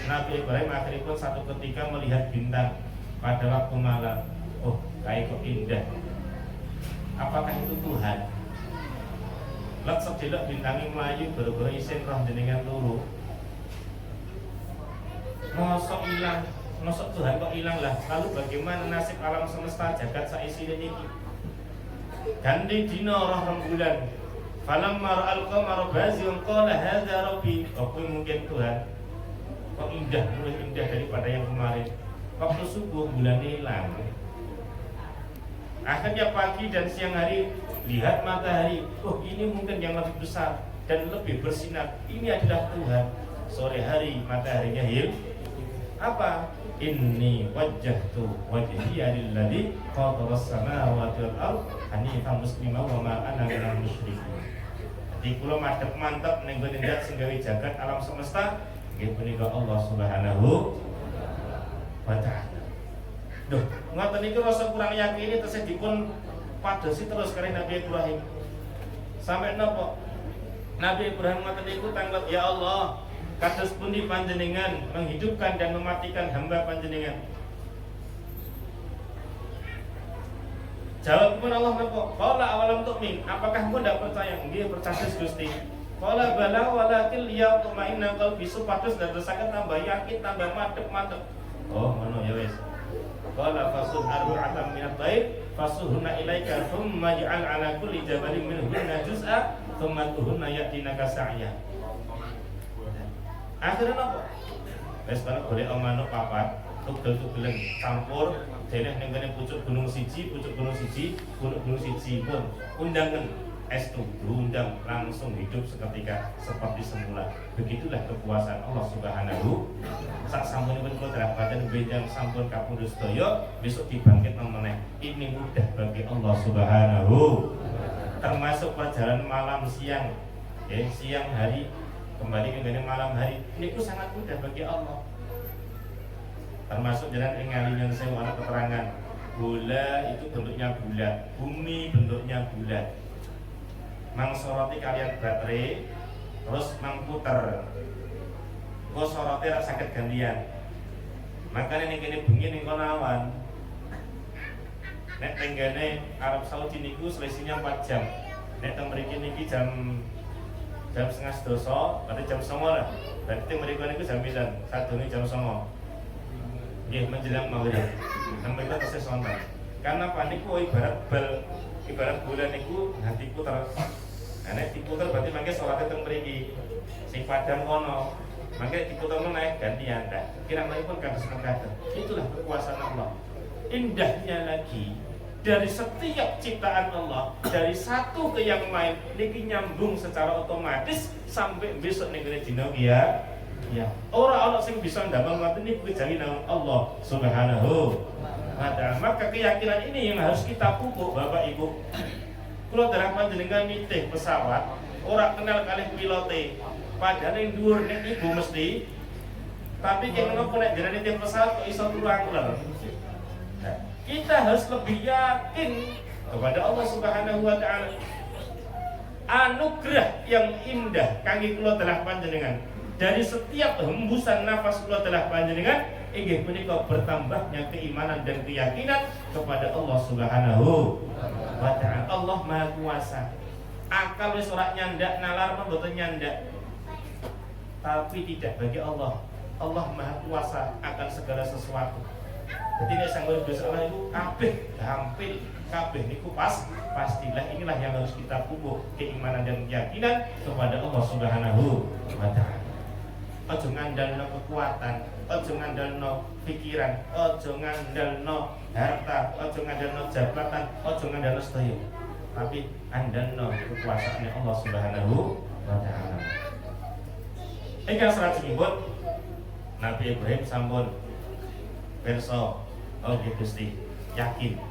Nabi Ibrahim akhirnya pun satu ketika melihat bintang pada waktu malam. Oh, kayak kok indah. Apakah itu Tuhan? Lek sedelok bintangi melayu baru-baru isin roh jenengan turu. Mosok hilang, mosok Tuhan kok hilang lah. Lalu bagaimana nasib alam semesta jagat saisine niki? Ganti dino roh rembulan, Falamma ra'al qamara bazighun qala hadza rabbi. Apa mungkin Tuhan kok indah, lebih indah daripada yang kemarin. Waktu subuh bulan hilang. Akhirnya pagi dan siang hari lihat matahari. Oh, ini mungkin yang lebih besar dan lebih bersinar. Ini adalah Tuhan. Sore hari mataharinya hilang. Apa? Inni wajjahtu wajhiya lilladzi fataras samawati wal ardh hanifan musliman wa ma ana minal musyrikin. Di kula madhep mantep ning gone ndak sing gawe jagat alam semesta nggih punika Allah Subhanahu wa taala. Duh, ngoten niku rasa kurang yakini tesih dipun padosi terus kali Nabi Ibrahim. Sampai napa? Nabi Ibrahim ngoten niku tanglet, ya Allah, kados pundi panjenengan menghidupkan dan mematikan hamba panjenengan. Jawab pun Allah napa? Qala awalam tu'min? Apakah engkau tidak percaya? Nggih, percaya Gusti. Qala bala walakin liyatma'inna qalbi, supados dadosaken tambah yakin, tambah madhep. Oh, ngono ya wis. Qala fasul arba'atan min at-tayr fasuhunna ilaika thumma ij'al 'ala kulli jabalin minhunna juz'a thumma tuhunna ya'tinaka sa'ya. Akhirnya apa? Wis kana golek manuk papat, tugel-tugelen campur deneh ning kene pucuk gunung siji pun undangan estu diundang langsung hidup seketika seperti semula. Begitulah kekuasaan Allah Subhanahu. Sak sampunipun kula dalabaken bendang sampun kapundhut sedaya, besok dibangkit meneh. Ini mudah bagi Allah Subhanahu. Termasuk perjalanan malam siang, siang hari kembali ke malam hari, ini sangat mudah bagi Allah. Termasuk jalan yang saya ada keterangan, bola itu bentuknya bulat, bumi bentuknya bulat. Mang soroti kalian baterai, terus mang puter. Kok sorotnya rak sakit gantian. Makanya ini bengi ning kono awan. Nek tenggane Arab Saudi niku selisihnya 4 jam. Nek teng mriki niki jam 11.30, berarti jam 9 lah. Berarti mereka niku jam 9, sadurunge jam 9. Nggih menjelang maghrib. Sampai kita tesih sonten. Karena paniku ibarat bulan niku hati puter. Nek diputer berarti mangke salate teng mriki. Sing padang kono. Mangke diputer meneh gantian ta. Kira-kira pun kados mekaten. Itulah kekuasaan Allah. Indahnya lagi dari setiap ciptaan Allah, dari satu ke yang lain niki nyambung secara otomatis sampai besok ning dina ya. Ya, orang sing bisa ndamel ngoten niku kejawi nang Allah Subhanahu wa ta'ala. Maka keyakinan ini yang harus kita pupuk Bapak Ibu. Kula darah panjenengan nitih pesawat, ora kenal kalih pilote. Padahal ning dhuwur nek ibu mesti. Tapi yen menapa nek jenenge nitih pesawat kok iso kurang lho. Nah, kita harus lebih yakin kepada Allah Subhanahu wa ta'ala. Anugerah yang indah kangge kula darah panjenengan. Dari setiap hembusan nafas kula telah panjenengan inggih punika bertambahnya keimanan dan keyakinan kepada Allah Subhanahu wa ta'ala. Allah Maha Kuasa. Akal wis ora nyandak, nalar mboten nyandak. Tapi tidak bagi Allah. Allah Maha Kuasa akan segala sesuatu. Jadi nek sanggone Gusti Allah itu kabeh hampir kabeh niku pastilah inilah yang harus kita pupuk keimanan dan keyakinan kepada Allah Subhanahu wa ta'ala. Ojo ngandalno kekuatan, ojo ngandalno pikiran, ojo ngandalno harta, ojo ngandalno jabatan, ojo ngandalno sedaya. Tapi andalno kekuasaane Allah Subhanahu wa ta'ala. Ingkang salajengipun Nabi Ibrahim sampun pirsa, oh nggih Gusti, yakin.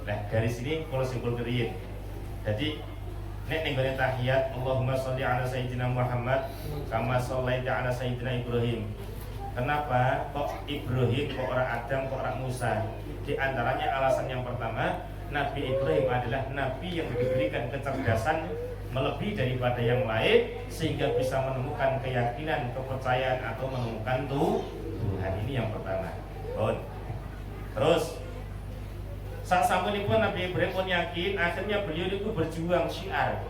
Nah, dari sini kula simpul keriyen. Jadi nek ning gone tahiyat Allahumma sholli ala sayyidina Muhammad kama shallaita ala sayyidina Ibrahim. Kenapa kok Ibrahim, kok orang Adam, kok orang Musa? Di antaranya alasan yang pertama, Nabi Ibrahim adalah nabi yang diberikan kecerdasan melebihi daripada yang lain sehingga bisa menemukan keyakinan, kepercayaan atau menemukan Tuhan. Ini yang pertama. Terus saat sampunipun Nabi Ibrahim pun yakin, akhirnya beliau itu berjuang syiar.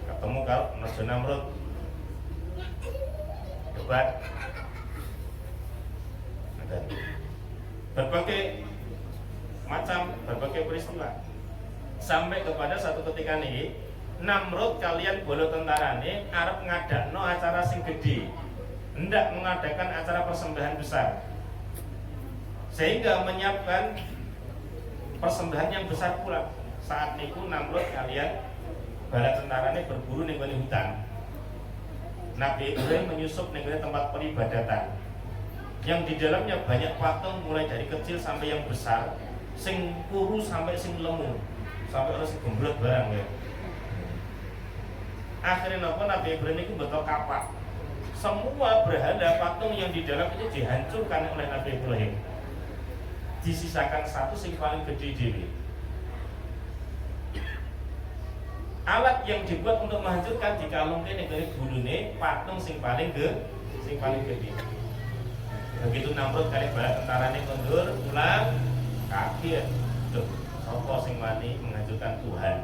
Ketemu kalau Nabi Namrud debat, berbagai macam, berbagai peristiwa. Sampai kepada satu ketika nih Namrud kalian bolo tentarane arep ngadakno acara sing gede, hendak mengadakan acara persembahan besar, sehingga menyiapkan persembahan yang besar pula. Saat niku Namrud kalian bala tentarane berburu ning hutan. Nabi Ibrahim menyusup ning tempat peribadatan yang di dalamnya banyak patung mulai dari kecil sampai yang besar, sing kuru sampai sing lemu, sampai orang sing gembrot barang ya. Akhirnya Nabi Ibrahim itu betul kapak. Semua berhala patung yang di dalam itu dihancurkan oleh Nabi Ibrahim. Disisakan satu sing paling gede dewi. Alat yang dibuat untuk menghancurkan dikalungkan dari bulune patung sing paling gede. Begitu Namrud kali bala tentarane kondur pulang kaget. Duh, sapa sing wani menghancurkan Tuhan?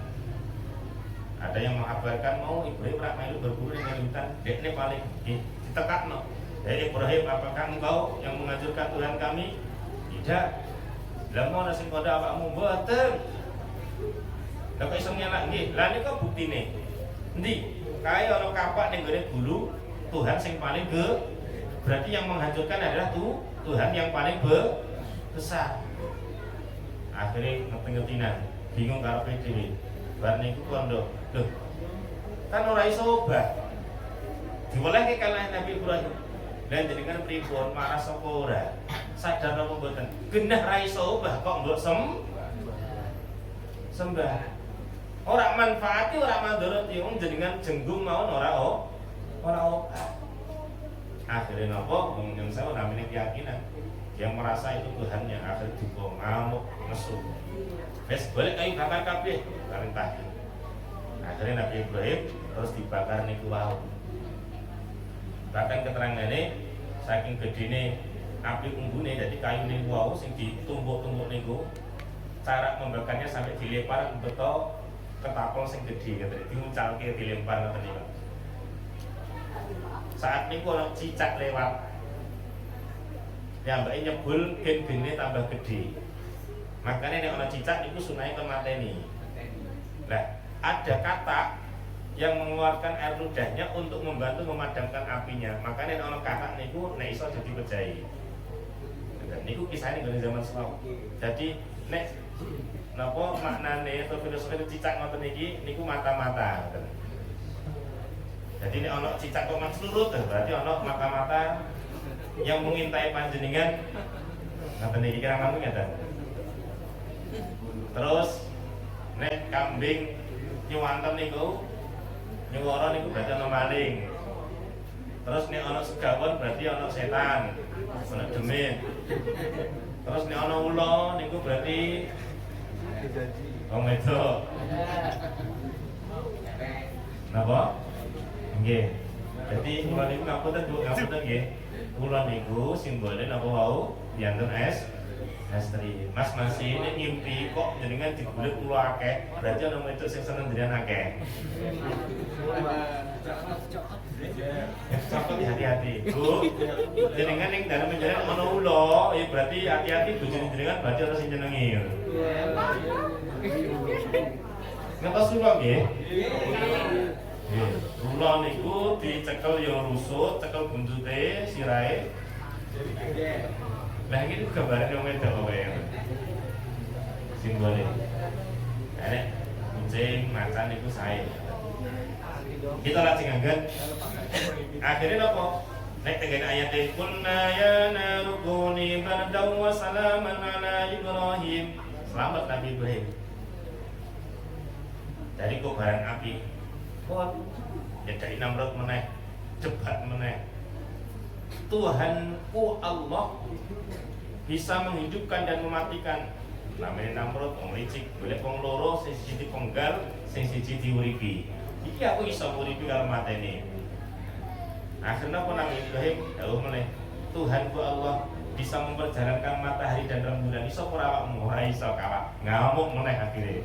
Ada yang mengabarkan mau Ibrahim rak melu berburu dengan hutan, dekne paling ditekakno. Hei Ibrahim, apakah engkau yang menghancurkan Tuhan kami? Tidak. Lah mau sing kodha awakmu mboten. Lah kok iso nyelak nggih? Lah niku buktine. Endi? Kae ana kapak ning gone bulu Tuhan sing paling berarti yang menghancurkan adalah Tuhan yang paling besar. Akhirnya ngerti-ngertinan, bingung karepe dhewe. Bar niku kondo, lho. Kan ora iso obah. Diwolehke kalih Nabi Ibrahim. Lah jenengan pripun marah sapa ora? Sadar apa mboten? Genah ra iso obah kok mbok sembah. Ora manfaati ora mandharati wong jenengan jenggung mawon ora obah. Akhirnya nopo yang saya namanya keyakinan yang merasa itu Tuhannya, akhir juga ngamuk nesu. Wes balik kayu bakar kabeh perintah. Akhirnya Nabi Ibrahim terus dibakar niku wau. Bahkan keterangane saking gedene api unggune dadi kayu niku wau sing ditumbuk-tumbuk niku, cara membakarnya sampai dilempar beto ketapel sing gedhe ngene diuncalke dilempar ngoten niku. Saat niku ana cicak lewat, ya mbak nyebul gen-gene tambah gede. Makanya nek ana cicak niku sunahe kon mateni. Lah, ada katak yang mengeluarkan air ludahnya untuk membantu memadamkan apinya. Makanya nek ana katak niku nek iso dadi pejahi. Dan niku kisahane ngene zaman Islam. Jadi nek napa maknane atau filosofi cicak ngoten niki niku mata-mata. Jadi ini ono cicak kok manslurut, berarti ono mata-mata yang mengintai panjenengan. Ngaten iki kira kamu ngeten. Terus nek kambing nyuwanten niku nyuwara niku berarti ono maling. Terus nek ono segawon berarti ono setan, ono demit. Terus nek ono ula niku berarti wong wedok. Napa? Nggih. Jadi kula niku ngapunten nggih. Kula niku simbole napa wau dianten estri. Mas masih ini ngimpi kok jenengan digulet kula akeh. Berarti ana wedok sing seneng jenengan akeh. Cocok hati-hati. Bu, jenengan ning dalem jenengan ana ula, ya berarti hati-hati bojone jenengan berarti ana sing jenengi. Ngertos kula nggih? Ula niku dicekel ya rusut, cekel buntute, sirahe. Lah iki gambare wong wedok wae. Simbole. Nek kucing macan niku sae. Kita lajeng anggen. Akhire napa? Nek tengene ayat kunna ya narukuni bardaw wa salaman ala Ibrahim. Selamat Nabi Ibrahim. Dari kobaran api. Kok ya dari Namrud meneh, debat meneh. Tuhanku Allah bisa menghidupkan dan mematikan. Namanya Namrud wong licik, golek wong loro sing siji dipenggal, sing siji diuripi. Iki aku iso nguripi karo mateni. Akhirnya apa Nabi Ibrahim dawuh meneh, Tuhanku Allah bisa memperjalankan matahari dan rembulan. Iso ora awakmu, ora iso kawak. Ngamuk meneh akhirnya.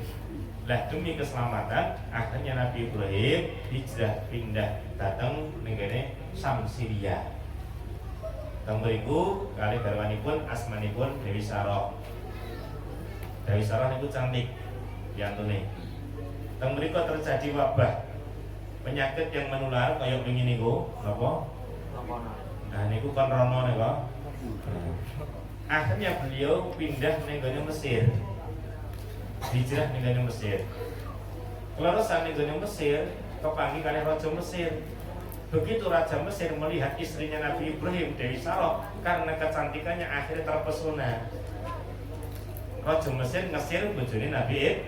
Lah demi keselamatan akhirnya Nabi Ibrahim hijrah pindah datang nenggene Samsiria. Temberiku kali garwanipun asmanipun Dewi Sarah. Dewi Sarah niku cantik. piantune. Teng mriku terjadi wabah penyakit yang menular kaya wingi niku napa? Nah niku kon rono niku. Akhirnya beliau pindah ning gone Mesir. Hijrah ning gone Mesir. Kelorosan ning gone Mesir kepanggih kalih raja Mesir. Begitu Raja Mesir melihat istrinya Nabi Ibrahim, Dewi Sarah, karena kecantikannya akhirnya terpesona. Raja Mesir ngesir bojone Nabi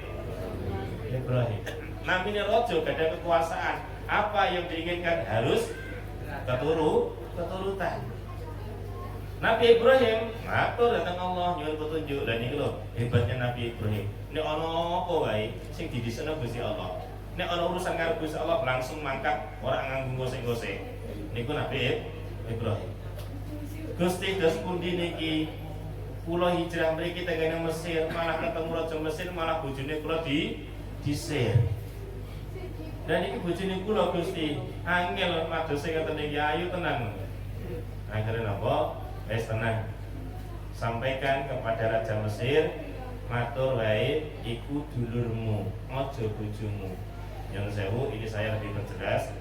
Ibrahim. Namanya raja gak ada kekuasaan. Apa yang diinginkan harus keturutan. Nabi Ibrahim matur datang Allah nyuwun petunjuk. Dan ini lho hebatnya Nabi Ibrahim. Nek ana apa wae sing didhisikno Gusti Allah. Nek ana urusan karo Gusti Allah langsung mangkat, ora nganggo gosek-gosek. Niku Nabi Ibrahim. Gusti dos pundi niki? Kula hijrah mriki teng Mesir, malah ketemu raja Mesir, malah bojone kula disir. Dan iki bojone kula Gusti, angel madose ngoten iki ayu tenan. Akhire napa? Wis tenang. Sampaikan kepada raja Mesir, matur wae iku dulurmu, aja bojomu. Yang sewu ini saya lebih perjelas.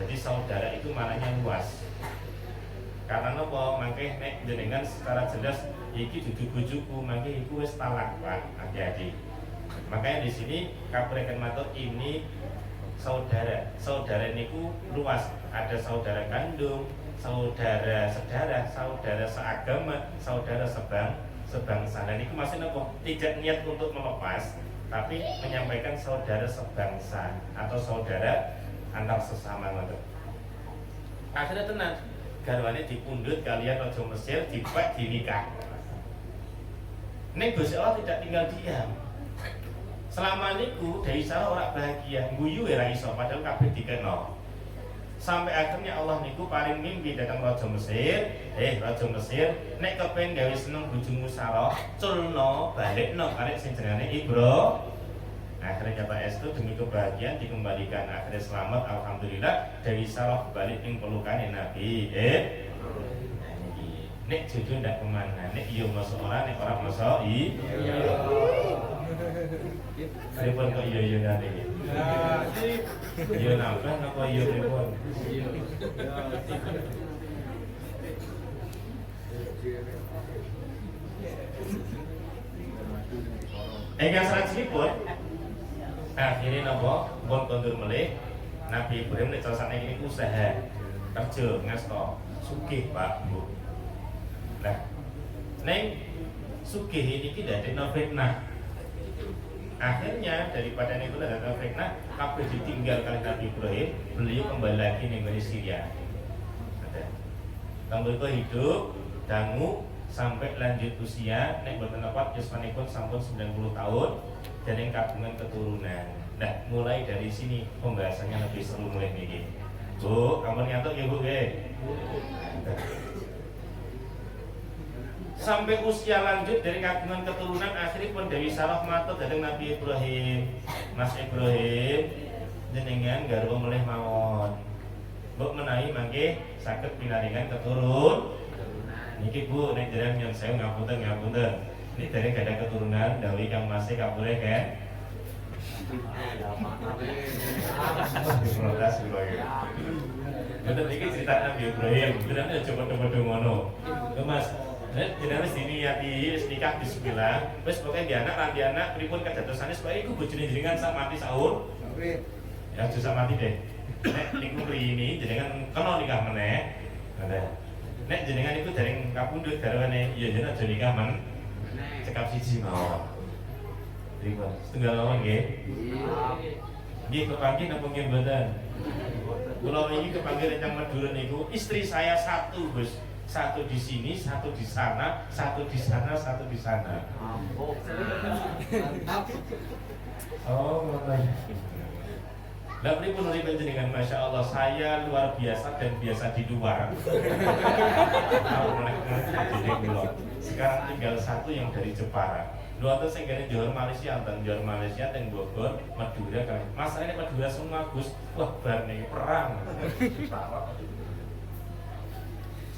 Jadi saudara itu maknanya luas. Karena napa mangke nek jenengan secara jelas iki dudu bojoku, mangke iku wis talak, Pak. Hati-hati. Makanya di sini kapureken matur ini saudara. Saudara niku luas. Ada saudara kandung, saudara sedarah, saudara seagama, saudara sebangsa. Dan itu masih napa? Tidak niat untuk melepas, tapi menyampaikan saudara sebangsa atau saudara antar sesama ngoten. Akhirnya tenang, garwane dipundhut kalian raja Mesir dipek dinikah. Ning Gusti Allah tidak tinggal diam. Selama niku Dewi Sarah ora bahagia, guyu ora iso padahal kabeh dikenal. Sampai akhirnya Allah niku paling mimpi datang raja Mesir. Raja Mesir nek kepen gawe seneng bojomu Sarah, culno balikno karek sing jenenge Ibrahim. Akhirnya Pak Estu demi kebahagiaan dikembalikan. Akhirnya selamat, alhamdulillah. Dewi Sarah balik ning pelukane Nabi. Nek jodoh ndak kemana, nek iya masuk orang, nek orang masuk iya. Pripun kok iya ngene iki? Iya nambah apa iya pripun? Engkang salajengipun akhirnya napa pun kondur melih Nabi Ibrahim nek carane iki usaha kerja ngasta sugih Pak Bu. Nah, neng sugih ini tidak ada fitnah. Akhirnya daripada niku ada fitnah, kabeh ditinggal kali Nabi Ibrahim, beliau kembali lagi ning Syria. Kanggo hidup dangu sampai lanjut usia nek boten dapat yusmanipun sampun 90 tahun dan yang kagungan keturunan. Nah, mulai dari sini pembahasannya lebih seru mulai niki. Bu, kamu nyantuk ya Bu nggih. Sampai usia lanjut dari kagungan keturunan akhirnya pun Dewi Sarah matur dhateng Nabi Ibrahim. Mas Ibrahim jenengan garwa mulih mawon. Mbok menawi mangke saged pinaringan keturunan. Niki Bu nek jenengan nyon sewu ngapunten. Ini dari gak ada keturunan dawi kang masih kapure kan. Protes kula iki. Betul iki cerita Nabi Ibrahim, bener coba-coba ngono. Mas, nek jenengan wis diniati wis nikah bismillah, wis pokoke di anak pripun kadosane supaya iku bojone jenengan sak mati sahur. Ya aja sak mati deh. Nek niku rini jenengan kena nikah meneh. Nek jenengan iku dereng kapundhut garwane ya jenengan aja nikah men. Cekap siji mawon. Pripun? Setunggal mawon nggih. Nggih kepanggih napa nggih mboten? Kula wingi kepanggih rencang Madura niku istri saya satu, Gus. Satu di sini, satu di sana, satu di sana, satu di sana. Oh, ngoten. Lah pripun urip jenengan Masya Allah, saya luar biasa dan biasa di luar. Sekarang tinggal satu yang dari Jepara. Dua tuh saya kira Johor Malaysia, dan Bogor, Madura kan. Masalahnya Madura semua Gus, wah bar nih perang.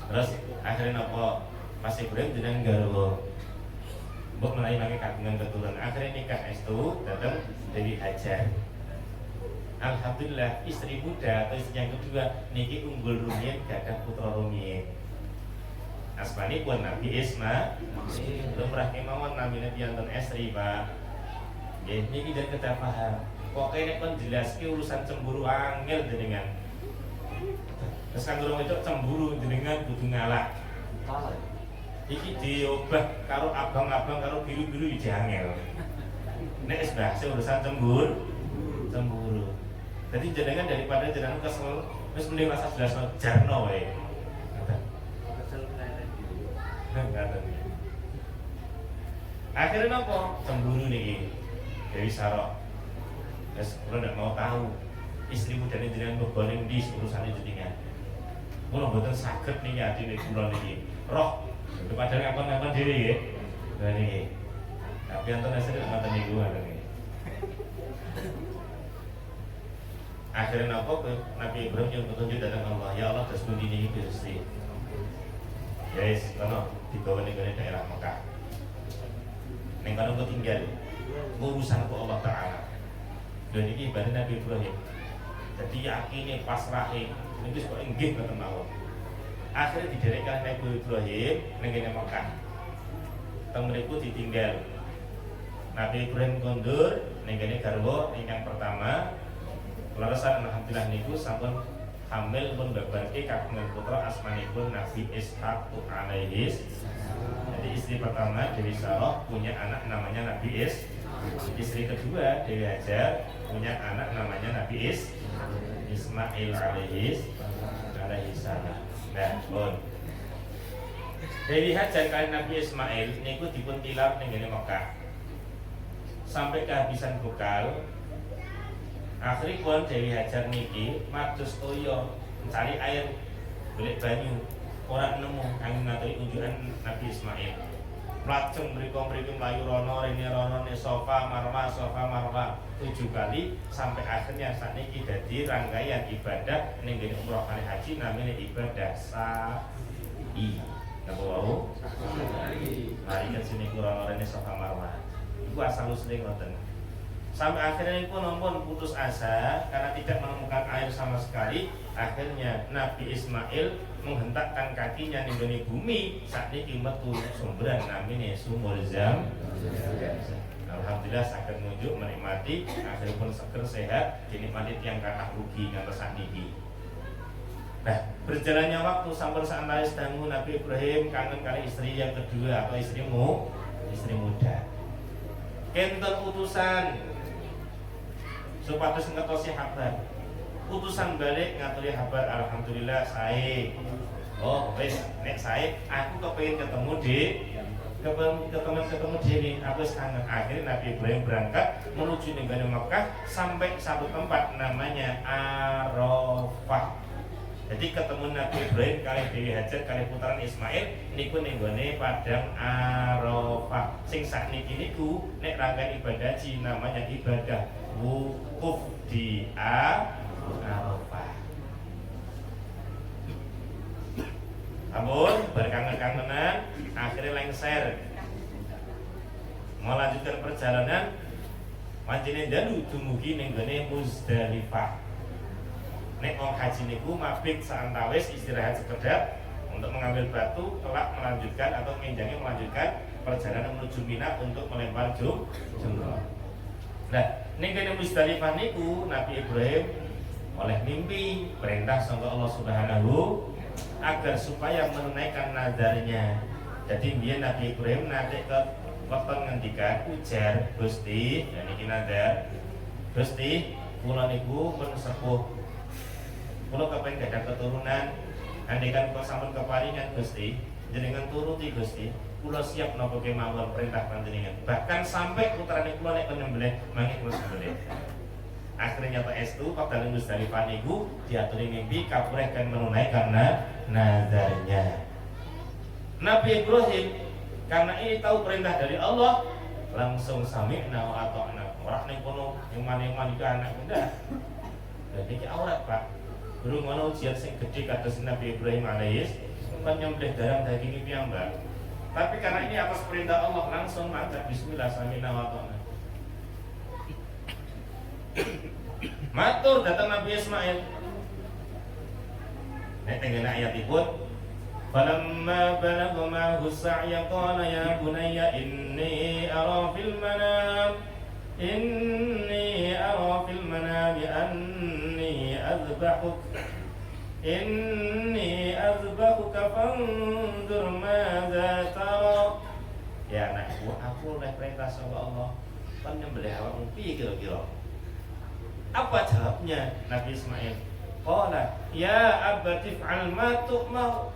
Terus akhirnya apa? Mas Ibrahim jenengan garwa mbok menawi mangke kagungan keturunan. Akhirnya nikah estu datang Dewi Hajar. Alhamdulillah istri muda atau istri yang kedua niki unggul rumiyin gadah putra rumiyin. Asmani pun Nabi Ismail. Lumrah kemawon namine piyanten estri, Pak. Nggih niki dan kedah paham. Pokoke nek kon jelaske urusan cemburu angel jenengan. Terus kan durung itu cemburu jenengan kudu ngalah. Iki diobah karo abang-abang karo biru-biru iki angel. Nek wis bahas urusan cemburu. Jadi jenengan daripada jenengan kesel, wis mending rasa jelasno jarno wae. Akhirnya nopo cemburu nih Dewi Sarok. Terus kalau tidak mau tahu istri muda ini jenengan berboling di urusan itu jenengan. Kalau betul sakit nih hati nih pulau nih roh. Padahal ngapain diri ya. Nah nih. Tapi antar nasi tidak ngapain nih gua nih. Akhirnya nopo Nabi Ibrahim yang petunjuk datang Allah. Ya Allah terus ini Gusti. Guys, kono dibawa ning daerah Mekah. Ning kono kok tinggal urusan ku Allah Taala. Dan iki ibadah Nabi Ibrahim. Jadi yakine pasrahe niku kok inggih ngoten mawon. Akhirnya diderekkan Nabi Ibrahim ning kene Mekah. Teng mriku ditinggal. Nabi Ibrahim kondur ning kene garwa ingkang pertama. Larasan alhamdulillah niku sampun hamil pun babarke kagungan putra asmanipun Nabi Ishaq alaihis. Jadi istri pertama Dewi Sarah punya anak namanya Nabi Istri kedua Dewi Hajar punya anak namanya Nabi Ismail alaihis salam. Nah, pun Dewi Hajar kalian Nabi Ismail niku dipun tilar ning ngene Mekah. Sampai kehabisan bekal. Akhirnya pun Dewi Hajar niki mados toyo mencari air golek banyu ora nemu kangge ngaturi unjukan Nabi Ismail. Lajeng mriku mlayu rono rene sofa marwa 7 kali sampai akhirnya sakniki dadi rangkaian ibadah ning ngene umroh kali haji namanya ibadah sa'i. Napa wau? Mari kan sini rono rene sofa marwa. Iku asal usule ngoten. Sampai akhirnya itu nompon putus asa karena tidak menemukan air sama sekali. Akhirnya Nabi Ismail menghentakkan kakinya di bumi. Saat ini metu sumberan namanya sumur Zam. Alhamdulillah sakit nunjuk menikmati. Akhirnya pun seger sehat dinikmati tiang kathah rugi ngantos sakniki. Nah, berjalannya waktu sampai saat dangu Nabi Ibrahim kangen kali istri yang kedua atau istri muda. Kenten utusan supados ngetosi kabar. Utusan balik ngaturi kabar alhamdulillah sae. Oh, wis nek sae aku kepengin ketemu Dewi, aku wis kangen. Akhirnya Nabi Ibrahim berangkat menuju negara Mekah sampai satu tempat namanya Arafah. Jadi ketemu Nabi Ibrahim kali Dewi Hajar kali putaran Ismail niku ning gone padang Arafah. Sing sakniki niku nek rangkaian ibadah haji namanya ibadah wukuf di Arafah. Namun berkangen-kangenan akhirnya lengser melanjutkan perjalanan manjine dalu dumugi ning gone Muzdalifah. Nek wong haji niku mabit saantawis istirahat sekedap untuk mengambil batu kelak melanjutkan atau menjangi melanjutkan perjalanan menuju Mina untuk melempar jumroh. Nah, ning kene Muzdalifah niku Nabi Ibrahim oleh mimpi perintah sangka Allah Subhanahu agar supaya menunaikan nadarnya. Jadi dia Nabi Ibrahim nate ke weton ngendikan ujar Gusti, dan iki nadar. Gusti, kula niku pun sepuh. Kula kepengin gadah keturunan, andaikan kula sampun keparingan Gusti, jenengan turuti Gusti. Kula siap napa kemawon perintah panjenengan. Bahkan sampai putrane kula nek penyembelih mangke kula sembelih. Akhirnya nyata estu padahal Muzdalifah niku diaturi mimpi kapureh kan menunaikan nadarnya. Nabi Ibrahim karena ini tahu perintah dari Allah langsung sami'na wa ata'na. Ora ning kono iman-iman iki anak muda. Dadi iki aurat, Pak. Guru ngono ujian sing gedhe kados Nabi Ibrahim alaihis nyembelih darah daging piyambak. Tapi karena ini atas perintah Allah langsung mangkat bismillah samina wa ta'ala. Matur datang Nabi Ismail. Nek tengene ayatipun falamma balagha ma'ahu as-sa'ya qala ya bunayya inni ara fil manam anni azbahuk fanzur madza tara. Ya anakku, aku oleh perintah sama Allah kan nyembelih awakmu piye kira-kira. Apa jawabnya Nabi Ismail? Qala ya abati fa'al ma tu'mar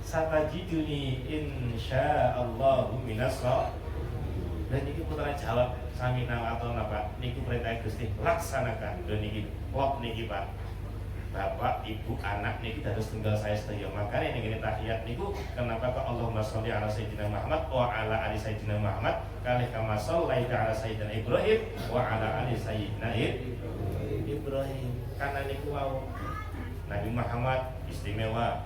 satajiduni insyaallahu minas sabirin. Dan niki putra jawab sami nang atau napa niku perintah Gusti laksanakan. Dan niki klop niki Pak. Bapak, ibu, anak niki harus tinggal saya sedaya. Makanya ini tahiyat niku kenapa kok Allahumma sholli ala sayyidina Muhammad wa ala ali sayyidina Muhammad kalih kama shallaita ala sayyidina Ibrahim wa ala ali sayyidina Ibrahim. Karena niku wau Nabi Muhammad istimewa,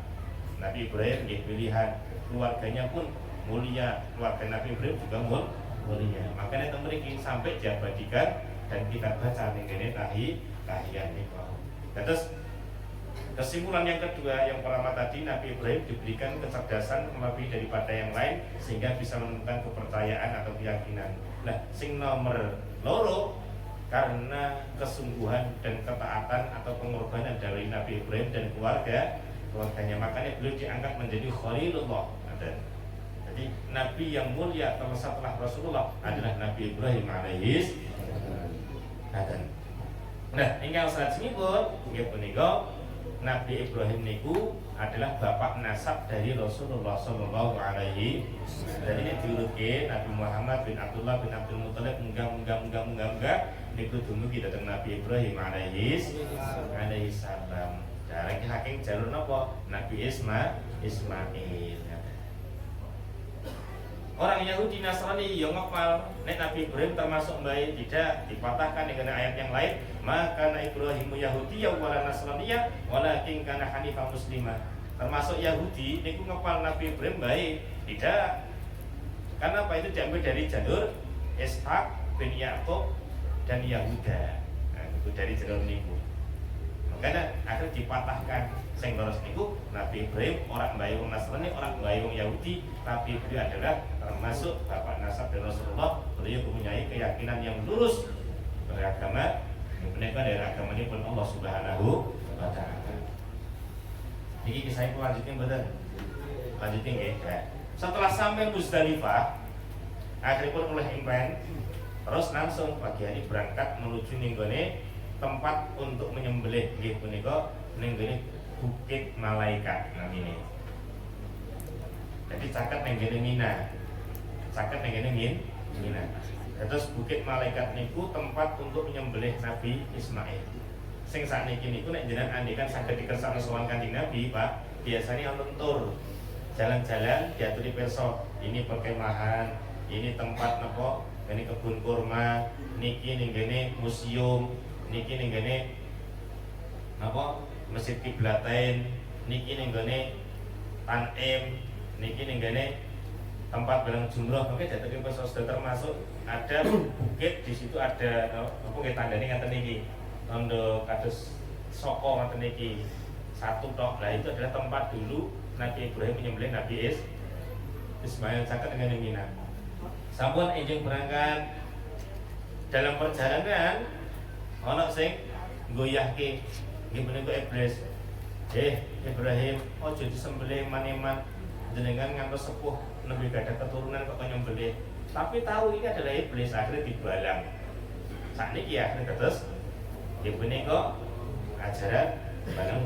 Nabi Ibrahim nggih pilihan, keluarganya pun mulia, keluarga Nabi Ibrahim juga mulia. Makanya teng mriki sampai diabadikan dan kita baca ning kene tahiyat niku. Terus kesimpulan yang kedua yang pertama tadi, Nabi Ibrahim diberikan kecerdasan lebih daripada yang lain sehingga bisa menemukan kepercayaan atau keyakinan. Nah, sing nomor loro karena kesungguhan dan ketaatan atau pengorbanan dari Nabi Ibrahim dan keluarganya, makanya beliau diangkat menjadi Khalilullah. Jadi Nabi yang mulia setelah Rasulullah adalah Nabi Ibrahim alaihis. Nah, ingkang salajengipun nggih punika Nabi Ibrahim niku adalah bapak nasab dari Rasulullah sallallahu alaihi wasallam. Jadi ini diurutke Nabi Muhammad bin Abdullah bin Abdul Muthalib munggah niku dumugi dhateng Nabi Ibrahim alaihi salam. Jarang saking jalur napa? Nabi Ismail. Orang Yahudi Nasrani yang ngapal nek Nabi Ibrahim termasuk baik tidak dipatahkan dengan ayat yang lain, maka Ibrahim Yahudi wala Nasraniya walakin kana hanifan muslimah. Termasuk Yahudi niku ngapal Nabi Ibrahim baik tidak. Karena apa? Itu diambil dari jalur Ishak bin Yaqub dan Yahuda. Nah, itu dari jalur niku. Makanya akhirnya dipatahkan sing leres niku Nabi Ibrahim orang bayi wong Nasrani, orang bayi wong Yahudi, tapi beliau adalah termasuk bapak nasab dari Rasulullah. Beliau mempunyai keyakinan yang lurus beragama, menika dari agama ini pun Allah Subhanahu wa taala. Iki kisah itu lanjutin betul. Lanjutin nggih. Setelah sampai Muzdalifah, akhirnya pun oleh impen, terus langsung pagi hari berangkat menuju ninggone tempat untuk menyembelih nggih punika ning gone Bukit Malaikat namine. Jadi caket ning gone Mina. Caket ning gone Mina. Terus Bukit Malaikat niku tempat untuk menyembelih Nabi Ismail. Sing sakniki niku nek jenengan andikan saged dikersakno sowan Kanjeng Nabi, Pak, biasanya wonten tur. Jalan-jalan diaturi pirsa, ini perkemahan, ini tempat napa? Ini kebun kurma, niki ning gone museum, niki ning gone napa Masjid Kiblatain, niki ning gone Tanim, niki ning gone tempat barang jumroh. Oke, dadi pirsa termasuk ada bukit di situ, ada apa nggih tandane ngaten niki. Tondo kados saka ngaten niki. Satu tok. Lah itu adalah tempat dulu Nabi Ibrahim menyembelih Nabi Ismail caket dengan Mina. Sampun enjing berangkat dalam perjalanan ana sing goyahke nggih menika iblis. Ibrahim ojo disembelih man-man, jenengan ngantos sepuh lebih gadah keturunan kok nyembelih. Tapi tahu ini adalah iblis, akhirnya dibalang. Sakniki ya terus nggih menika ajaran balang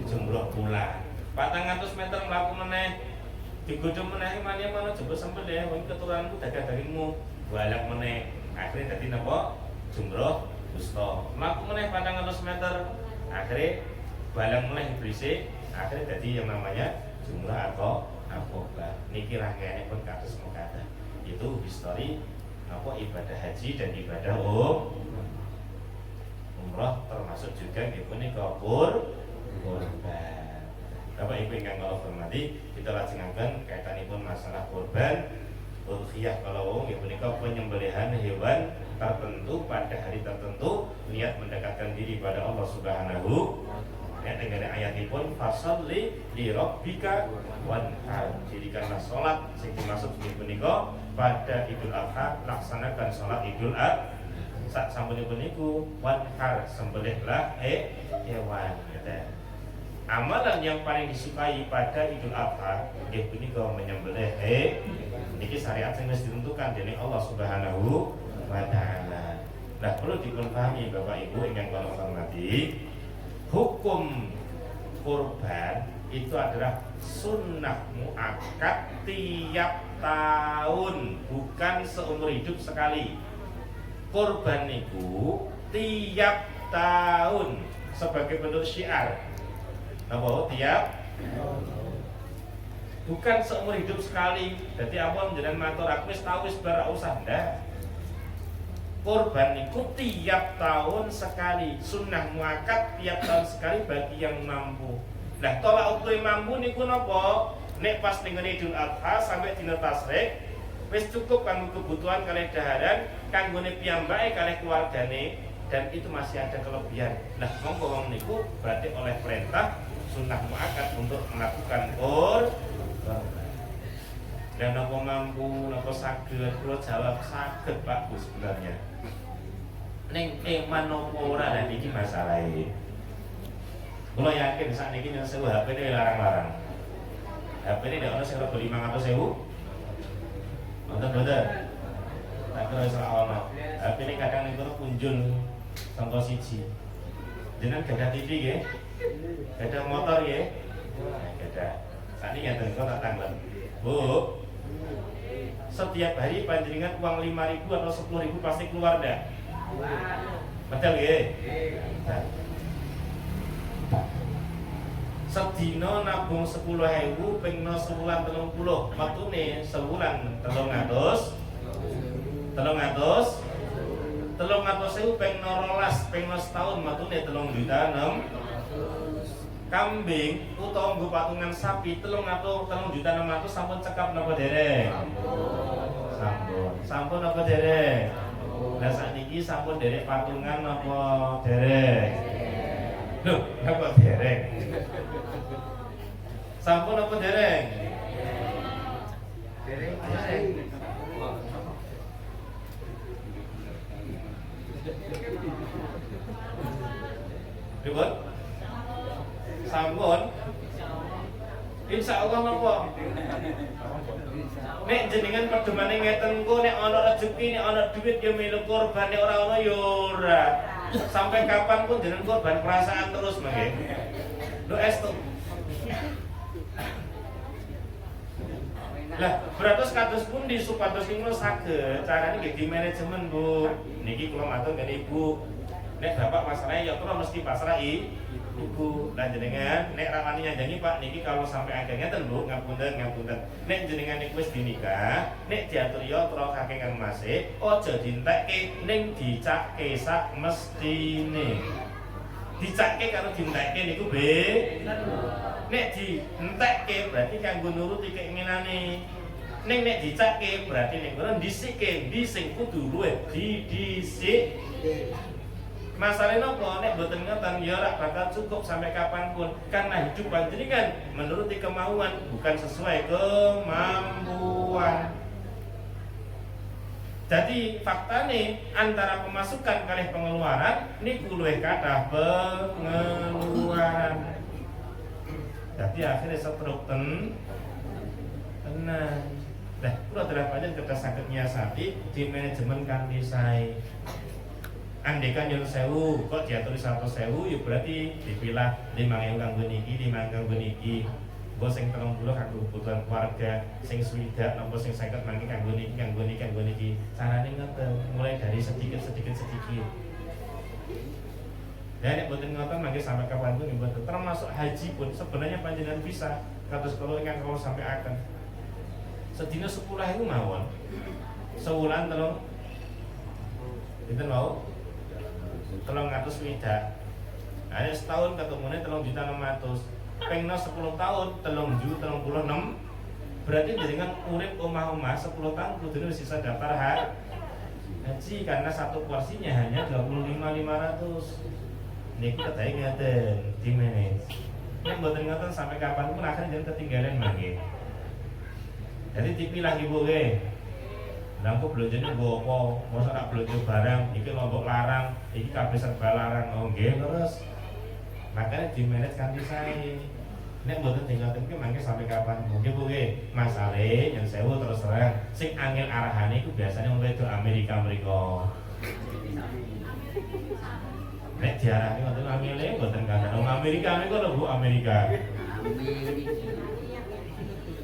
jumroh pula. 400 meter mlaku meneh digodhong meneh man-man jebul sembelih wong keturunanku dadah dagingmu. Balang meneh akhirnya dadi napa? Jumroh Gusto. Mlaku meneh 400 meter, akhirnya balang meneh iblis, akhirnya jadi yang namanya jumrah atau akobah. Niki rangkaiannya pun kados mengkata. Itu histori apa ibadah haji dan ibadah umroh, termasuk juga nggih punika kurban. Bapak Ibu ingkang kula hormati, kita lajengaken kaitanipun masalah kurban udhiyah kalau nggih punika penyembelihan hewan tertentu pada hari tertentu niat mendekatkan diri pada Allah Subhanahu ya dengan ayatipun fasalli li rabbika wanhar. Jadikanlah salat sing dimaksud nggih punika pada Idul Adha laksanakan salat Idul Adha. Sak sampunipun niku wanhar sembelihlah hewan gitu. Amalan yang paling disukai pada Idul Adha nggih punika menyembelih niki syariat sing wis ditentukan dening Allah Subhanahu wa taala. Nah, perlu dipahami Bapak Ibu ingkang kula hormati, hukum kurban itu adalah sunnah muakkad tiap tahun, bukan seumur hidup sekali. Kurban niku tiap tahun sebagai bentuk syiar. Napa tiap bukan seumur hidup sekali. Jadi ampun jenengan matur aku wis tau wis bar usah ndak. Kurban niku tiap tahun sekali, sunnah muakkad tiap tahun sekali bagi yang mampu. Nah, tolak ukur mampu niku napa? Nek pas ning Idul Adha sampai dina Tasyrik wis cukup kanggo kebutuhan kalih daharan, kanggone piyambake kalih keluargane dan itu masih ada kelebihan. Nah, monggo wong niku berarti oleh perintah sunnah muakkad untuk melakukan kurban. Dan napa mampu, napa saged, kula jawab saged Pak Bu sebenarnya. Ning iman napa ora lan iki masalahe. Kula yakin sakniki yen sewu HP ne larang-larang. HP ne nek ana sing rego 500.000. Mboten. Tak kira iso ana. HP ne kadang ning kono kunjul sangka siji. Jenengan gadah TV nggih? Gadah motor nggih? Gadah. Sakniki ngaten kok tak tanglet. Bu, setiap hari panjenengan uang 5.000 atau 10.000 pasti keluar dah. Betul nggih? Sedina nabung 10.000 ping sebulan 30. Waktune sebulan 300. 300.000 ping 12 ping setahun waktune 3.600.000. Kambing utawa nggo patungan sapi 3.600.000 sampun cekap napa dereng? Sampun napa dereng? Lah sakniki sampun derek patungan napa dereng? Lho, napa dereng? Sampun napa dereng? Dereng. Ribut? Sampun. Insya Allah napa? Nek jenengan pedemane ngeten ku nek ana rezeki nek ana duit ya melu kurban nek ora ana ya ora. Sampai kapan pun jenengan kurban perasaan terus mangke. Lho estu. Lah, beratus kados pundi supados kula saged carane nggih di manajemen, Bu. Niki kula matur kene Ibu. Nek bapak masalahnya ya kula mesti pasrah Ibu. Lah jenengan nek rawani nyanyi Pak niki kalau sampai agak ngeten Bu, ngapunten. Nek jenengan niku wis dinikah, nek diatur ya karo kakek kang Masih, aja dientekke ning dicakke sak mestine. Dicakke karo dientekke niku bener. Nek dientekke berarti kanggo nuruti keinginane. Ning nek dicakke berarti nek ora ndisikke, sing kudu luwih didhisik. Masalahnya nopo nek boten ngoten ya ora bakal cukup sampai kapanpun karena hidup panjenengan menuruti kemauan bukan sesuai kemampuan. Jadi faktane antara pemasukan kalih pengeluaran niku luwih kathah pengeluaran. Jadi akhirnya setruk tenang. Nah, kula dalah panjenengan kedah saged nyiasati di manajemen kanthi sae. Andekan yang 1.000 kok diaturi 100.000 ya berarti dipilah 5.000 kanggo niki, 5.000 kanggo niki. Engko sing 30 kanggo kebutuhan keluarga, sing 60 napa sing 50 mangke kanggo niki. Carane ngoten, mulai dari sedikit. Dan nek boten ngoten mangke sampai kapan pun boten. Termasuk haji pun sebenarnya panjenengan bisa kados kula ingkang kula sampaiaken. Sedina 10.000 mawon. Sewulan telung pinten wau? 300 widak. Nah, setahun ketemunya 3.600.000. pengno 10 tahun 36 berarti jenengan urip omah-omah 10 tahun kudune sisa daftar haji karena satu porsinya hanya 25.500. Niku kedahe ngeten di manage. Nek mboten ngoten sampai kapanpun akan jangan ketinggalan mangke. Jadi dipilah ibu ge. Lah kok belanjane nggo apa? Mosok nak belanja barang iki lombok larang, iki kabeh serba larang. Oh nggih terus. Makanya di manage kanthi sae. Nek mboten tinggalkan ki mangke sampai kapan? Mungkin Bu nggih, masalahe yang sewu terus terang sing angel arahane iku biasane wong wedok Amerika mriko. Nek diarani wonten angele mboten kangen. Wong Amerika niku lho Bu, Amerika.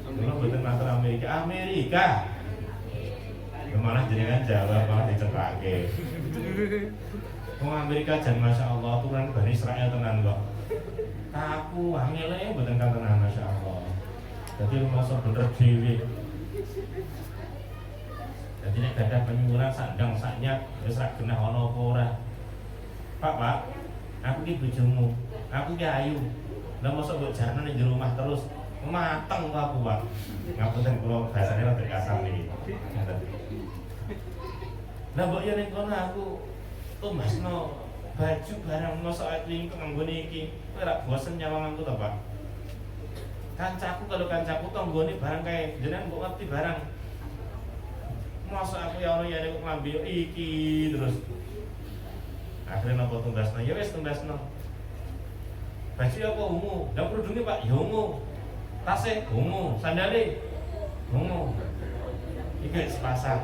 Kalau mboten matur Amerika. Malah jenengan Jawa malah dicepake. Wong Amerika jan masyaallah turunan Bani Israel tenan kok. Aku angele mboten kantenan masyaallah. Dadi rumangsa bener dhewe. Dadi nek gadah penyuwuran sandang saknya wis ra genah ana apa ora. Pak, aku ki bojomu. Aku ki ayu. Lah mosok mbok jarno ning jero omah terus. Mateng kok aku, Pak. Ngapunten kula basane rada kasar niki. Ngaten. Lah mbok yo ning kono aku tumbasno baju barang mosok iki kanggone iki. Kowe ora bosen nyawangku to, Pak? Kancaku kalau kancaku tanggone barang kae jenengan kok ngerti barang. Mosok aku ya ono ya nek klambi iki terus. Akhirnya nopo tumbasno? Ya wis tumbasno. Baju apa ungu? Lah kerudunge Pak, ya ungu. Tasnya ungu, sandale ungu. Iki sepasang.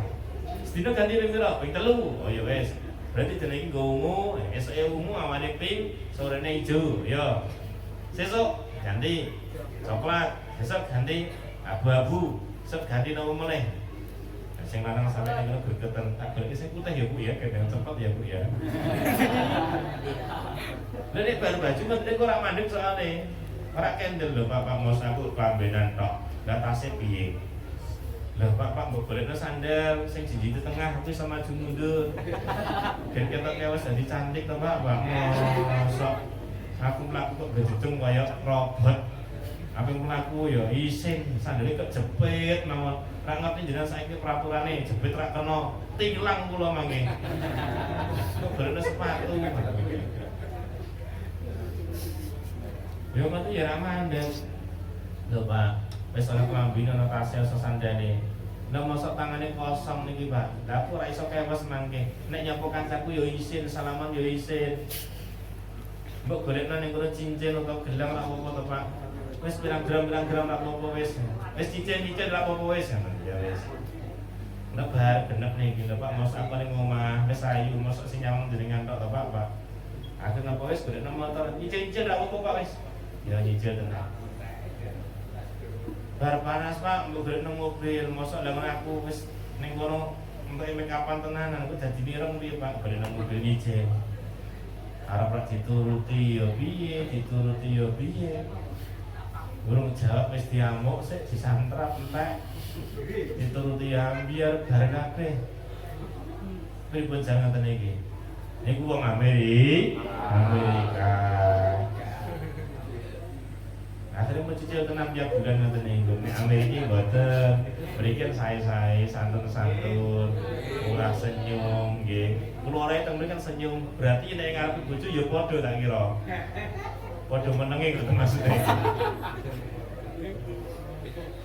Sedina ganti ping pira? Ping 3. Oh ya wis. Berarti dene iki nggo ungu, esoke ungu awane pink, sorene ijo. Ya. Sesuk ganti coklat, besok ganti abu-abu, besok ganti nopo meneh. Sing lanang sampe ning ngono gregeten, tak goleki sing putih ya Bu ya, gedang cepet ya Bu ya. Lha nek bar baju mesti ora mandek soalé. Ora kendel lho Pak mos aku pambenan tok. Lah tasih piye? Lah Pak mbok golekno sandal sing jiji tengah kuwi sama maju mundur. Ben ketok kewes dadi cantik to Pak. Mosok aku mlaku kok gedung kaya robot. Apa mlaku ya isin sandale kok jepit mawon. Ra ngerti jenengan saiki peraturane jepit ra kena tilang kula mangke. Kok golekno sepatu. Yo ngono ya ra mandeg. Lho Pak, wis ana klambi ana tasnya sesandane. Lah mosok tangane kosong niki Pak. Lah aku ora iso kewes mangke. Nek nyapa kancaku yo isin, salaman yo isin. Mbok golekno ning kono cincin utawa gelang ra apa-apa to Pak. Wis pirang gram ra apa-apa wis. Wis cincin ra apa-apa wis. Ya wis. Nek bar genep niki lho Pak, mosok aku ning omah wis ayu, mosok sing nyawang jenengan tok to Pak. Aku napa wis golekno motor cincin ra apa-apa Pak wis. Ya nyicil tenan. Bar panas Pak, mbok golekno mobil, mosok lha aku wis ning kono entuk make upan tenanan, aku dadi mireng piye Pak, golekno mobil nyicil. Arep ra dituruti ya piye, Burung jawab wis diamuk sik disantrap entek. Dituruti ambiar bareng kabeh. Pripun jangan ten iki? Niku wong Amerika. Akhirnya mencicil tenang tiap bulan nanti nih, nek Amerika mboten, berikan sae-sae, santun-santun, murah senyum, geng. Kulo ora teng mriki kan senyum, berarti nek ngarepe bojo ya padha tak kira. Padha menenge gitu maksudnya.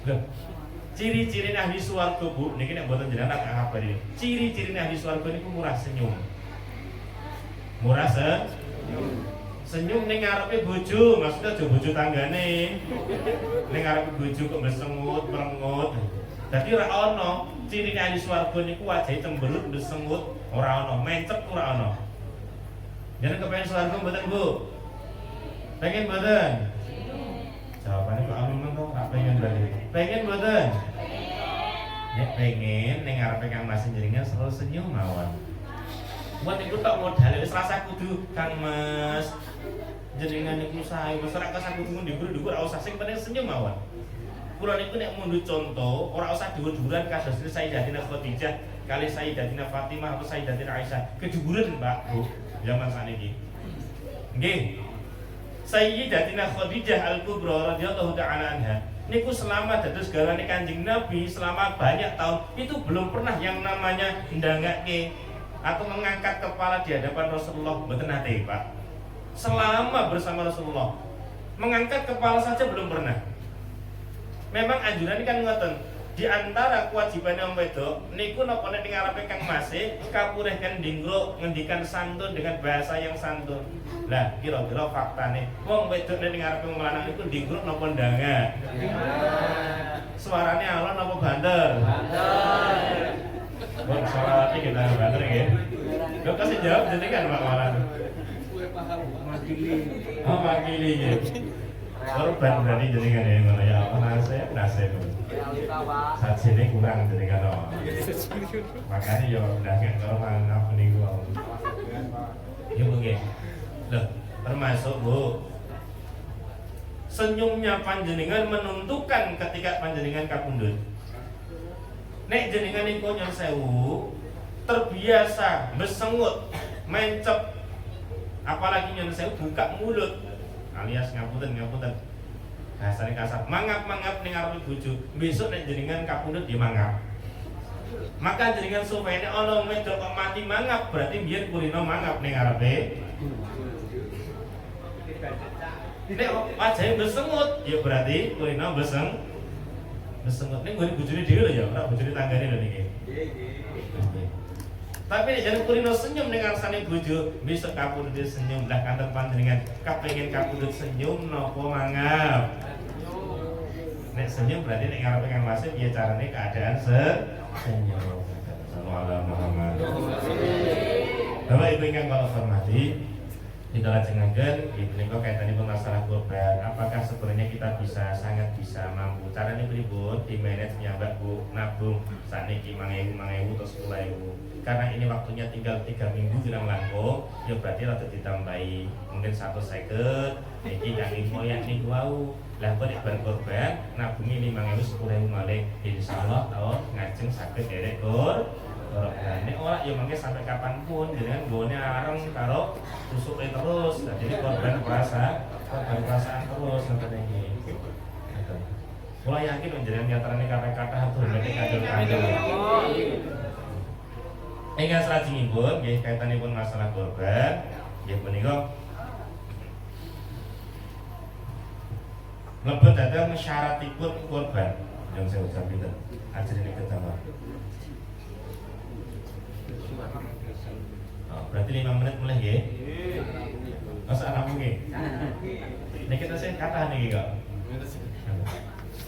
Lho, ciri-ciri ahli swarga Bu, niki nek mboten jenengan tak kabari. Ciri-ciri ahli swarga niku murah senyum. Murah senyum. Senyum ning ngarepe bojo, maksudnya aja bojo tanggane. Ning ngarepe bojo kok mesengut, merengut. Dadi ora ana ciri ahli swarga niku wajahe cemberut, mesengut, ora ana, mencet ora ana. Yen kepen swarga mboten, Bu? Pengen mboten? Jawabane kok amun to, ora pengen berarti. Pengen mboten? Nek pengen ning ngarepe Kang Mas jenengan selalu senyum mawon. Buat iku tok modal wis rasa kudu Kang Mas. Jenengan niku sae wis ora kasah kudu dhuwur-dhuwur ora usah sing penting senyum mawon. Kula niku nek mundhut contoh ora usah dhuwur-dhuwuran kados Sayyidatina Khadijah kali Sayyidatina Fatimah atau Sayyidatina Aisyah. Kedhuwuran Mbak Bu zaman saniki. Nggih. Sayyidatina Khadijah Al-Kubra radhiyallahu ta'ala anha niku selama dados garwane Kanjeng Nabi selama banyak tahun itu belum pernah yang namanya ndangake atau mengangkat kepala di hadapan Rasulullah, mboten nate, Pak. Selama bersama Rasulullah mengangkat kepala saja belum pernah. Memang anjuran ini kan ngoten, di antara kewajiban yang wedok niku napa nek ning ngarepe Kang Masih kapureh kan dingro ngendikan santun dengan bahasa yang santun. Lah kira-kira faktane wong wedok nek ning ngarepe wong lanang niku dingro napa ndanga? Suarane alon napa banter? Banter. Wong suara iki kita banter nggih. Lho kasih jawab jenengan Pak Malan. Oh, makili nggih. Korban berarti jenengan ya ngono ya apa nasib. Sajene kurang jenengan kok. Makane yo ndangek karo mangap niku. Ya nggih. Loh, termasuk Bu. Senyumnya panjenengan menentukan ketika panjenengan kapundhut. Nek jenengan niku nyon sewu terbiasa besengut, mencep apalagi nyon sewu buka mulut alias ngapunten bahasane kasar mangap-mangap ning arep bojo besok nek jenengan kapundhut di mangap maka jenengan supaya nek ana wedok kok mati mangap berarti biyen kurina mangap ning arepe nek wajahe besengut ya berarti kurina besengut ning nggone bojone dhewe lho ya ora bojone tanggane lho niki tapi nek jangan kurino senyum dengan ngarsane bojo, besok kapundhut senyum lah kanten panjenengan kepengin kapundhut senyum napa mangap. Nek senyum berarti nek ngarepe Kang Masih piye carane keadaan senyum. Sallallahu Muhammad. Bapak Ibu ingkang kula hormati, kita lajengaken iki menika kaitanipun masalah kurban. Apakah sebenarnya kita sangat bisa mampu? Carane pripun? Di manage nyambak Bu nabung sakniki 5.000 atau 10.000. Karena ini waktunya tinggal 3 minggu jelang langkung, ya berarti rada ditambahi mungkin 150 niki kangge moyak niku wau. Lah kok nek bar korban nabungi 5.000 10.000 malih insyaallah tahun ngajeng saged derek korban. Nek ora ya mangke sampai kapanpun jenengan nggone areng karo tusuke terus. Dadi korban perasaan terus ngoten iki. Kula yakin jenengan nyatarane kata-kata hatur nek kandel-kandel. Ingkang salajengipun nggih kaitanipun masalah korban nggih punika mlebet dhateng syaratipun korban yang saya ucap pinten ajarine ketama. Oh, berarti 5 menit mulai nggih. Masa anak nggih. Nek kita sing kata niki kok.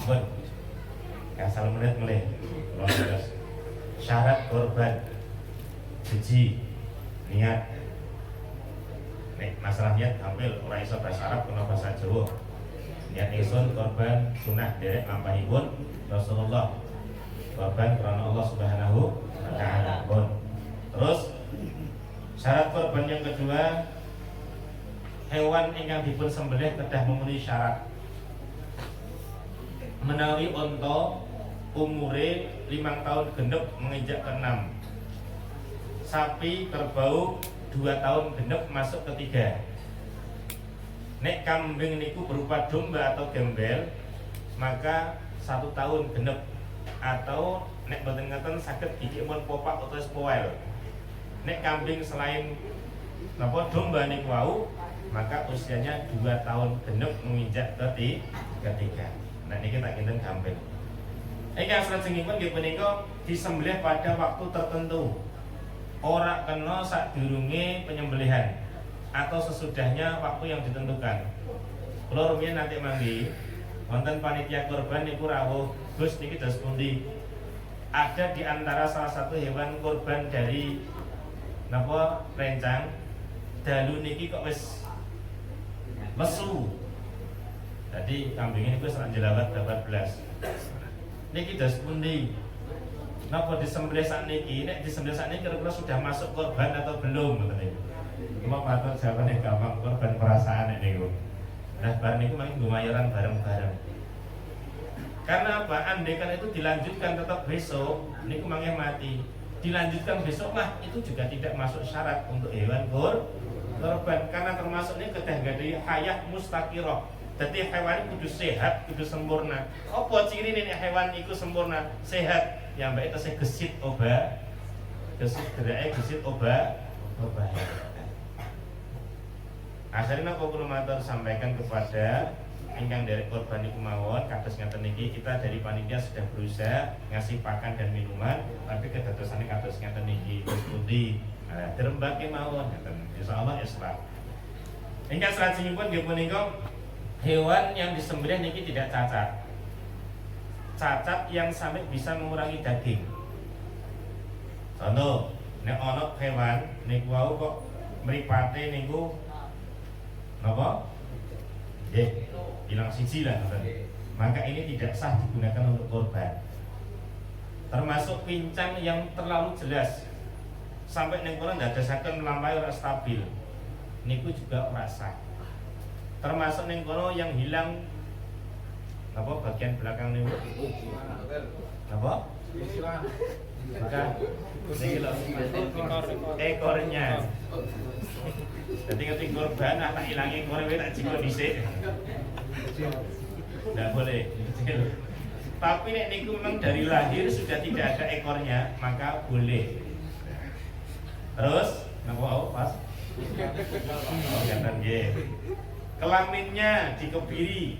Bon. Kasal menit mulai. Syarat korban. Siji niat. Nek masalah niat tampil ora iso bahasa Arab kena bahasa Jawa. Niat ingsun korban sunah derek lampahipun Rasulullah. Korban karena Allah Subhanahu wa taala. Terus syarat korban yang kedua, hewan ingkang dipun sembelih kedah memenuhi syarat. Menawi unta umure 5 tahun genep menginjak ke 6. Sapi kerbau 2 tahun genep masuk ke 3. Nek kambing niku berupa domba atau gembel maka 1 tahun genep atau nek boten ngeten saged gigikipun popak utawa spoil. Nek kambing selain napa domba niku wau maka usianya 2 tahun genep menginjak ke 3. Nah niki tak kinten kambing. Ingkang salajengipun nggih punika disembelih pada waktu tertentu. Ora kena sadurunge penyembelihan atau sesudahnya waktu yang ditentukan. Kula rumiyin nanti manggi wonten panitia kurban niku rawuh, Gus niki dos pundi? Ada di antara salah satu hewan kurban dari napa rencang dalu niki kok wis lesu. Jadi kambing ini wis jelawat 18. Niki dos pundi? Napa disembelih sakniki? Nek disembelih sakniki kira-kira sudah masuk korban atau belum ngoten niku. Cuma matur jawabane gampang korban perasaan nek niku. Nah bar niku mangke gumayaran bareng-bareng. Karena apa? Andai kan itu dilanjutkan tetap besok, niku mangke mati. Dilanjutkan besok lah itu juga tidak masuk syarat untuk hewan kurban. korban karena termasuk ini kedah gadai hayat mustaqirah. Jadi hewan kudu sehat, kudu sempurna. Apa ciri ini hewan itu sempurna, sehat? Yang baik itu saya gesit obat, gesit gerak, gesit obat. Akhirnya aku perlu matur sampaikan kepada ingkang dari korban iku mawon kados ngaten niki, kita dari panitia sudah berusaha ngasih pakan dan minuman, tapi kedadosane kados ngaten niki wis pundi. Nah, dirembake mawon ngaten. Insyaallah Islam. Ingkang salajengipun nggih punika hewan yang disembelih niki tidak cacat. Cacat yang sampai bisa mengurangi daging. Contoh, nek ana hewan niku wau kok mripate niku napa? Nggih, hilang siji lah ngoten. Maka ini tidak sah digunakan untuk korban. Termasuk pincang yang terlalu jelas sampai ning kono ndadosaken mlampahi ora stabil. Niku juga ora sah. Termasuk ning kono yang hilang apa bagian belakang niku? Apa? Bukan. Niki lho. Ekornya. Jadi ketika korban tak ilangi ekore tak jiko dhisik. Enggak boleh. Tapi nek niku memang dari lahir sudah tidak ada ekornya, maka boleh. Terus napa pas? Oh, ganten nggih. Kelaminnya dikebiri,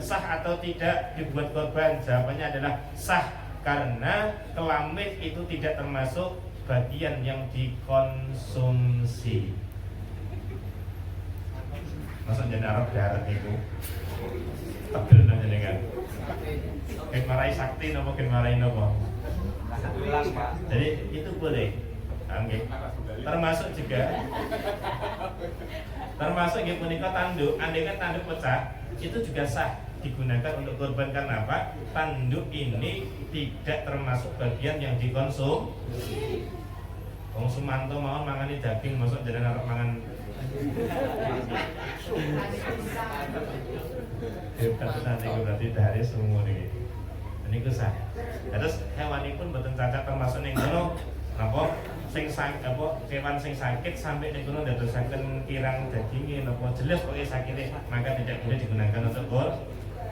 sah atau tidak dibuat korban? Jawabannya adalah sah, karena kelamin itu tidak termasuk bagian yang dikonsumsi. Masa jadi Arab darat itu tegel nang jenengan. Ken marai sakti napa ken marai napa? Jadi itu boleh. Nggih. Termasuk nggih punika tanduk, andai kan tanduk pecah, itu juga sah digunakan untuk korban. Karena apa? Tanduk ini tidak termasuk bagian yang dikonsumsi. Wong Sumanto mawon mangani daging, mosok jenengan arep mangan hebat niku berarti dari semua niki. Niku sah. Terus hewanipun mboten cacat termasuk ning kono napa sing kewan sing sakit sampai ning kono ndadosaken kirang daginge napa jelas pokoke sakite, maka tidak boleh digunakan untuk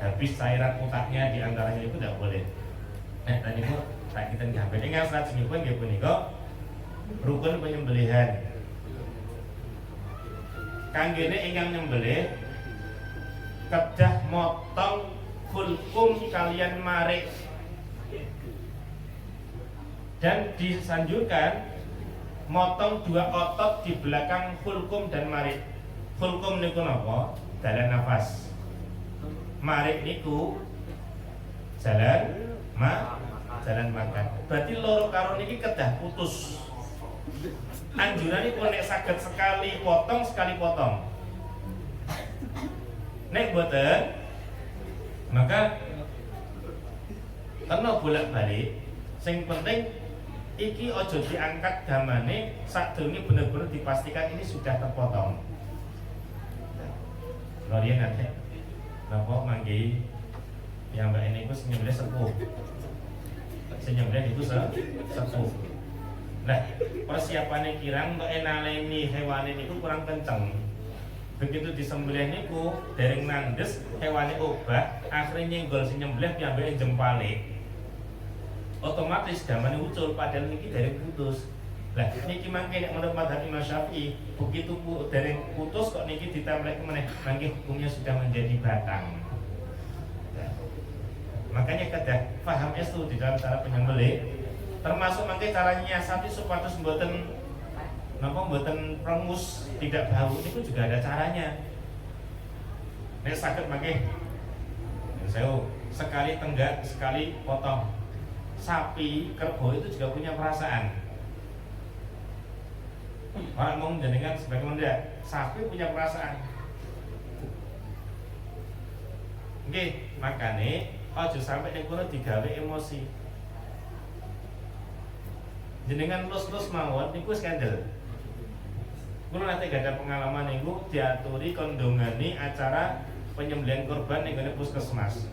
habis cairan otaknya di antaranya itu tidak boleh. Dan niku tak kita ngambil. Ingat salajengipun nggih punika rukun penyembelihan. Kanggene ingkang nyembelih kedah motong hulkum kalian marik, dan disanjurkan motong 2 otot di belakang hulkum dan marik. Hulkum niku napa? Dalan nafas. Marik niku jalan makan. Berarti loro karo niki kedah putus. Anjuranipun nek saged sekali potong. Nek boten, maka kena bolak-balik. Sing penting iki ojo diangkat damane sadurunge bener-bener dipastikan ini sudah terpotong. Lorian nanti napa mangke yang mbak ini ku nyembelih sepuh. Sing nyembelih itu sepuh. Nah, persiapannya kirang untuk enaleni hewan ini kurang kenceng. Begitu disembelih niku dereng nandes hewane obah, akhirnya nyenggol si nyembelih diambil jempale. Otomatis damane ucul padahal niki dereng putus. Lah niki mangke nek menurut madzhab Imam Syafi'i, begitu dereng putus kok niki ditemplek meneh, mangke hukumnya sudah menjadi batang. Nah, makanya kedah paham itu di dalam cara penyembelih. Termasuk mangke caranya nyiasati supados mboten prengus, tidak bau, itu juga ada caranya. Nek saged mangke saya sekali tenggak, sekali potong. Sapi, kerbau itu juga punya perasaan. Orang mau menjadikan sebagaimana sapi punya perasaan. Oke, makanya ojo sampai ning kono digawe emosi. Jenengan lus-lus mawon niku skandal. Kulo nate gak ada pengalaman niku diaturi kondongani acara penyembelihan korban ning puskesmas.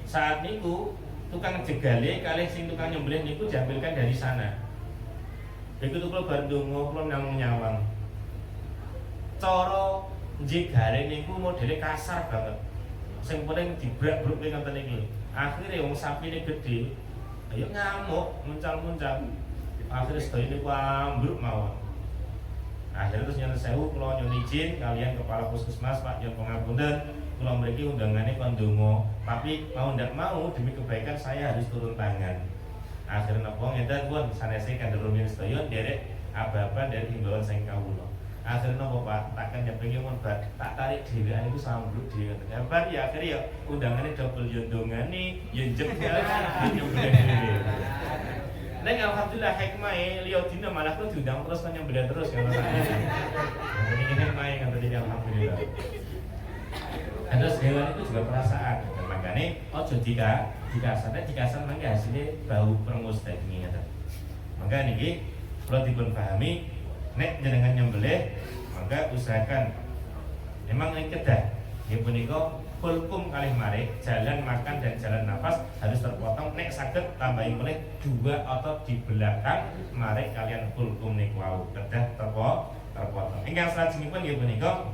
Saat niku tukang jegale kalih sing tukang nyembelih niku diambilkan dari sana. Begitu kulo bar ndonga kulo namung nyawang. cara njegare niku modele kasar banget. Sing penting dibrak-bruk ngoten iki. Akhire wong sapine gedhe, ayo ngamuk, muncang-muncang. Akhire sedaya niku ambruk mawon. Akhirnya terus nyuwun sewu kula nyuwun izin kalian kepala puskesmas Pak Jon pangapunten kula mriki undangane kon donga, tapi mau ndak mau demi kebaikan saya harus turun tangan. Akhirnya napa ngeten pun sanese kandhel rumiyin sedaya derek aba-aba dari himbauan saking kawula. Akhirnya napa Pak takkan nyepengi mun tak tarik dhewean iku sambruk dhewe. Kabar ya akhirnya ya undangane double yo ndongani yo njebel yo dhewe. Nek alhamdulillah hikmahe liya dina malah ku diundang terus kan nyembelih terus kalau saya. Jadi ini hikmahe kan tadi alhamdulillah. Ada hewan itu juga perasaan. Dan makanya ojo dikasan mangke hasilnya bau perengus daging ngoten. Maka niki kalau dipun pahami nek jenengan nyembelih maka usahakan memang ning kedah nggih punika kulkum kalih marik jalan makan dan jalan nafas harus terpotong nek saged tambahi meneh dua otot di belakang marik kalian kulkum niku wau kedah terpotong. Ingkang salajengipun nggih punika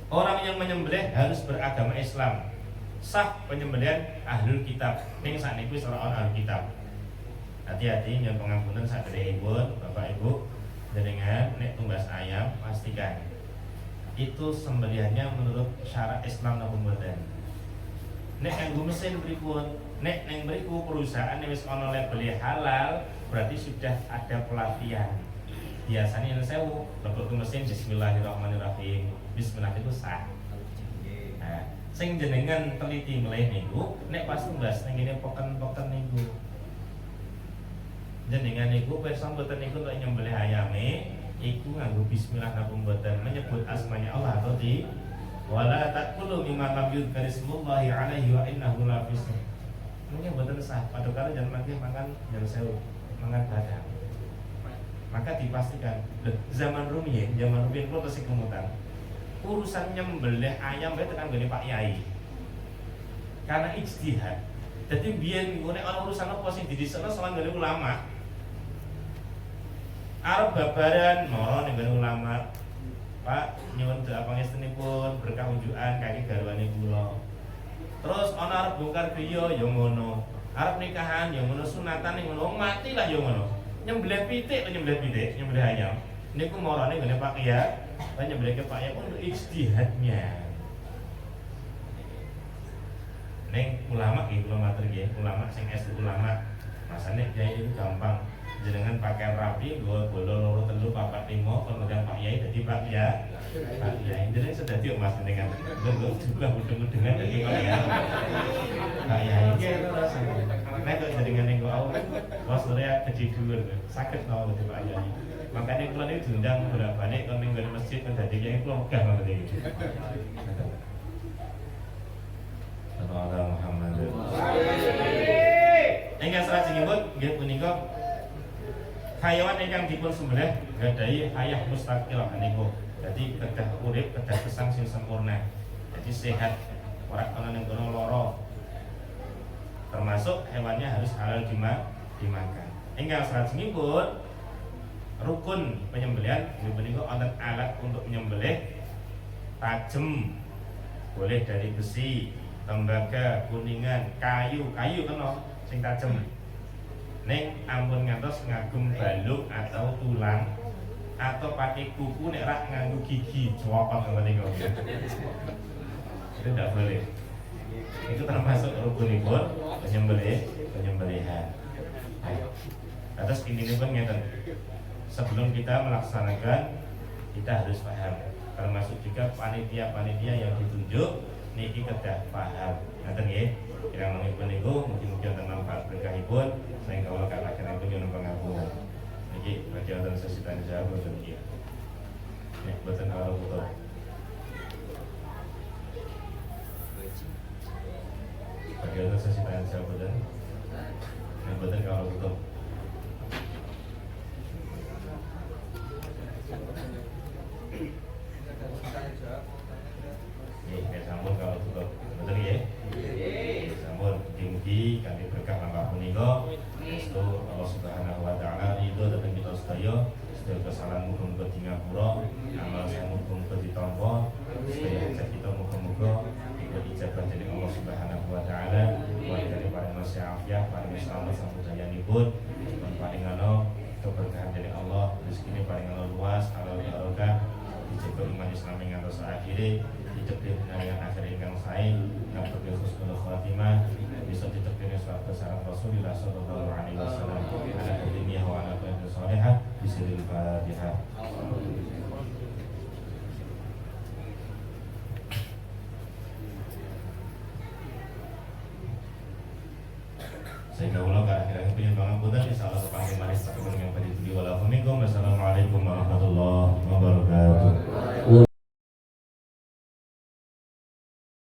orang yang menyembelih harus beragama Islam. Sah penyembelihan ahlul kitab. Ning sakniku seorang ahlul kitab. Hati-hati nyuwun pangapunten sadherekipun Bapak Ibu jenengan nek tumbas ayam pastikan itu sembelihannya menurut syarat Islam napa mboten. Nek kanggo mesin pripun? Nek ning mriku perusahaan wis ana label halal, berarti sudah ada pelatihan. Biasanya yang sewu lebok ke mesin bismillahirrahmanirrahim. Bismillah itu sah. Nah, sing jenengan teliti meleh niku nek pas tumbas ning ngene poken-poken niku. Jenengan niku pirsa mboten niku untuk nyembelih ayame iku nganggo bismillah napa mboten menyebut asmanya Allah atau di wala taqulu mimma lam yuzkar ismullahi alaihi wa innahu la fisq. Mungkin mboten sah padahal jangan mangke mangan jangan sewu mangan badang. Maka dipastikan zaman rumiyin kula tesih kemutan urusan nyembelih ayam bae tekan gone Pak Yai karena ijtihad. Jadi biyen ngene ana urusan apa sing didhisikno sowan gone ulama arep babaran mara ning gone ulama Pak nyuwun doa pangestunipun berkah unjukan kaki garwane kula. Terus ana arep bongkar griya ya ngono, arep nikahan ya ngono, sunatan ning ngono, mati lah ya ngono. Nyembelih pitik, nyembelih ayam. Niku marane ngene Pak ya, lan nyembelih ke Pak ya untuk ijtihadnya. Ning ulama iki kula matur nggih, ulama sing ulama. Masane kiai itu gampang. Jenengan pakai rapi, gua bolol loro telu papat limo, kemudian Pak Yai jadi Pak Ya. Pak Yai jenengan sudah tiup Mas dengan gua juga mudeng-mudengan dadi Pak Ya. Pak Yai iki terus nek kok jenengan ning gua wah surya kecil dhuwur saged napa dadi Pak Yai. Makanya kula niku diundang beberapa nek kon ning masjid kan dadi kiai kula megah banget iki. Sallallahu Muhammad. Ingkang salajengipun nggih punika hayawan ingkang dipun sembelih gadhahi hayah mustaqil niku. Jadi kedah urip, kedah gesang sing sempurna. Jadi sehat, ora ana ning kono lara. Termasuk hewannya harus halal dimakan. Ingkang salajengipun rukun penyembelihan menika wonten alat untuk menyembelih tajem. Boleh dari besi, tembaga, kuningan, kayu kena sing tajem. Ning ampun ngantos ngagem balung atau tulang atau pakai kuku nek rak nganggo gigi cowokot ngoten niku. Itu tidak boleh. Itu termasuk rukunipun penyembelihan. Atas ini pun ngeten. Sebelum kita melaksanakan kita harus paham. Termasuk juga panitia-panitia yang ditunjuk niki kedah paham. Ngaten nggih. Kirang langipun niku mugi-mugi wonten manfaat berkahipun saeng kawula kalaken pun nyuwun pangapunten. Niki badhe wonten sesi tanya jawab boten iki. Nek boten kawula putra. Badhe wonten sesi tanya jawab boten. Nek boten kawula putra. Nggih, sampun kawula putra. Boten nggih. Mugi-mugi kami berkah langkah punika. Restu Allah Subhanahu wa taala ridho dhateng kita sedaya. kesalahan muga-muga dingapura, amal saya muga-muga ditampa, supaya hajat kita muga-muga ijabah dari Allah Subhanahu wa taala, dari paling masya afiat, paling selamat samudayanipun, dan paling ana keberkahan dari Allah, rezekine paling ana luas, halal barokah, dijaga iman Islam ing ngantos akhire, dijaga dengan akhir ingkang sae, ngantos husnul khatimah, bisa ditekuni suatu sarang Rasulullah sallallahu alaihi wasallam, ala dunia wa ala kulli salihah, bismillahil Fatihah. Sehingga ulang ke akhir-akhir penyebangan putar insyaallah kepanggil manis tapi yang pada video walaupun minkum. Wassalamualaikum warahmatullahi wabarakatuh.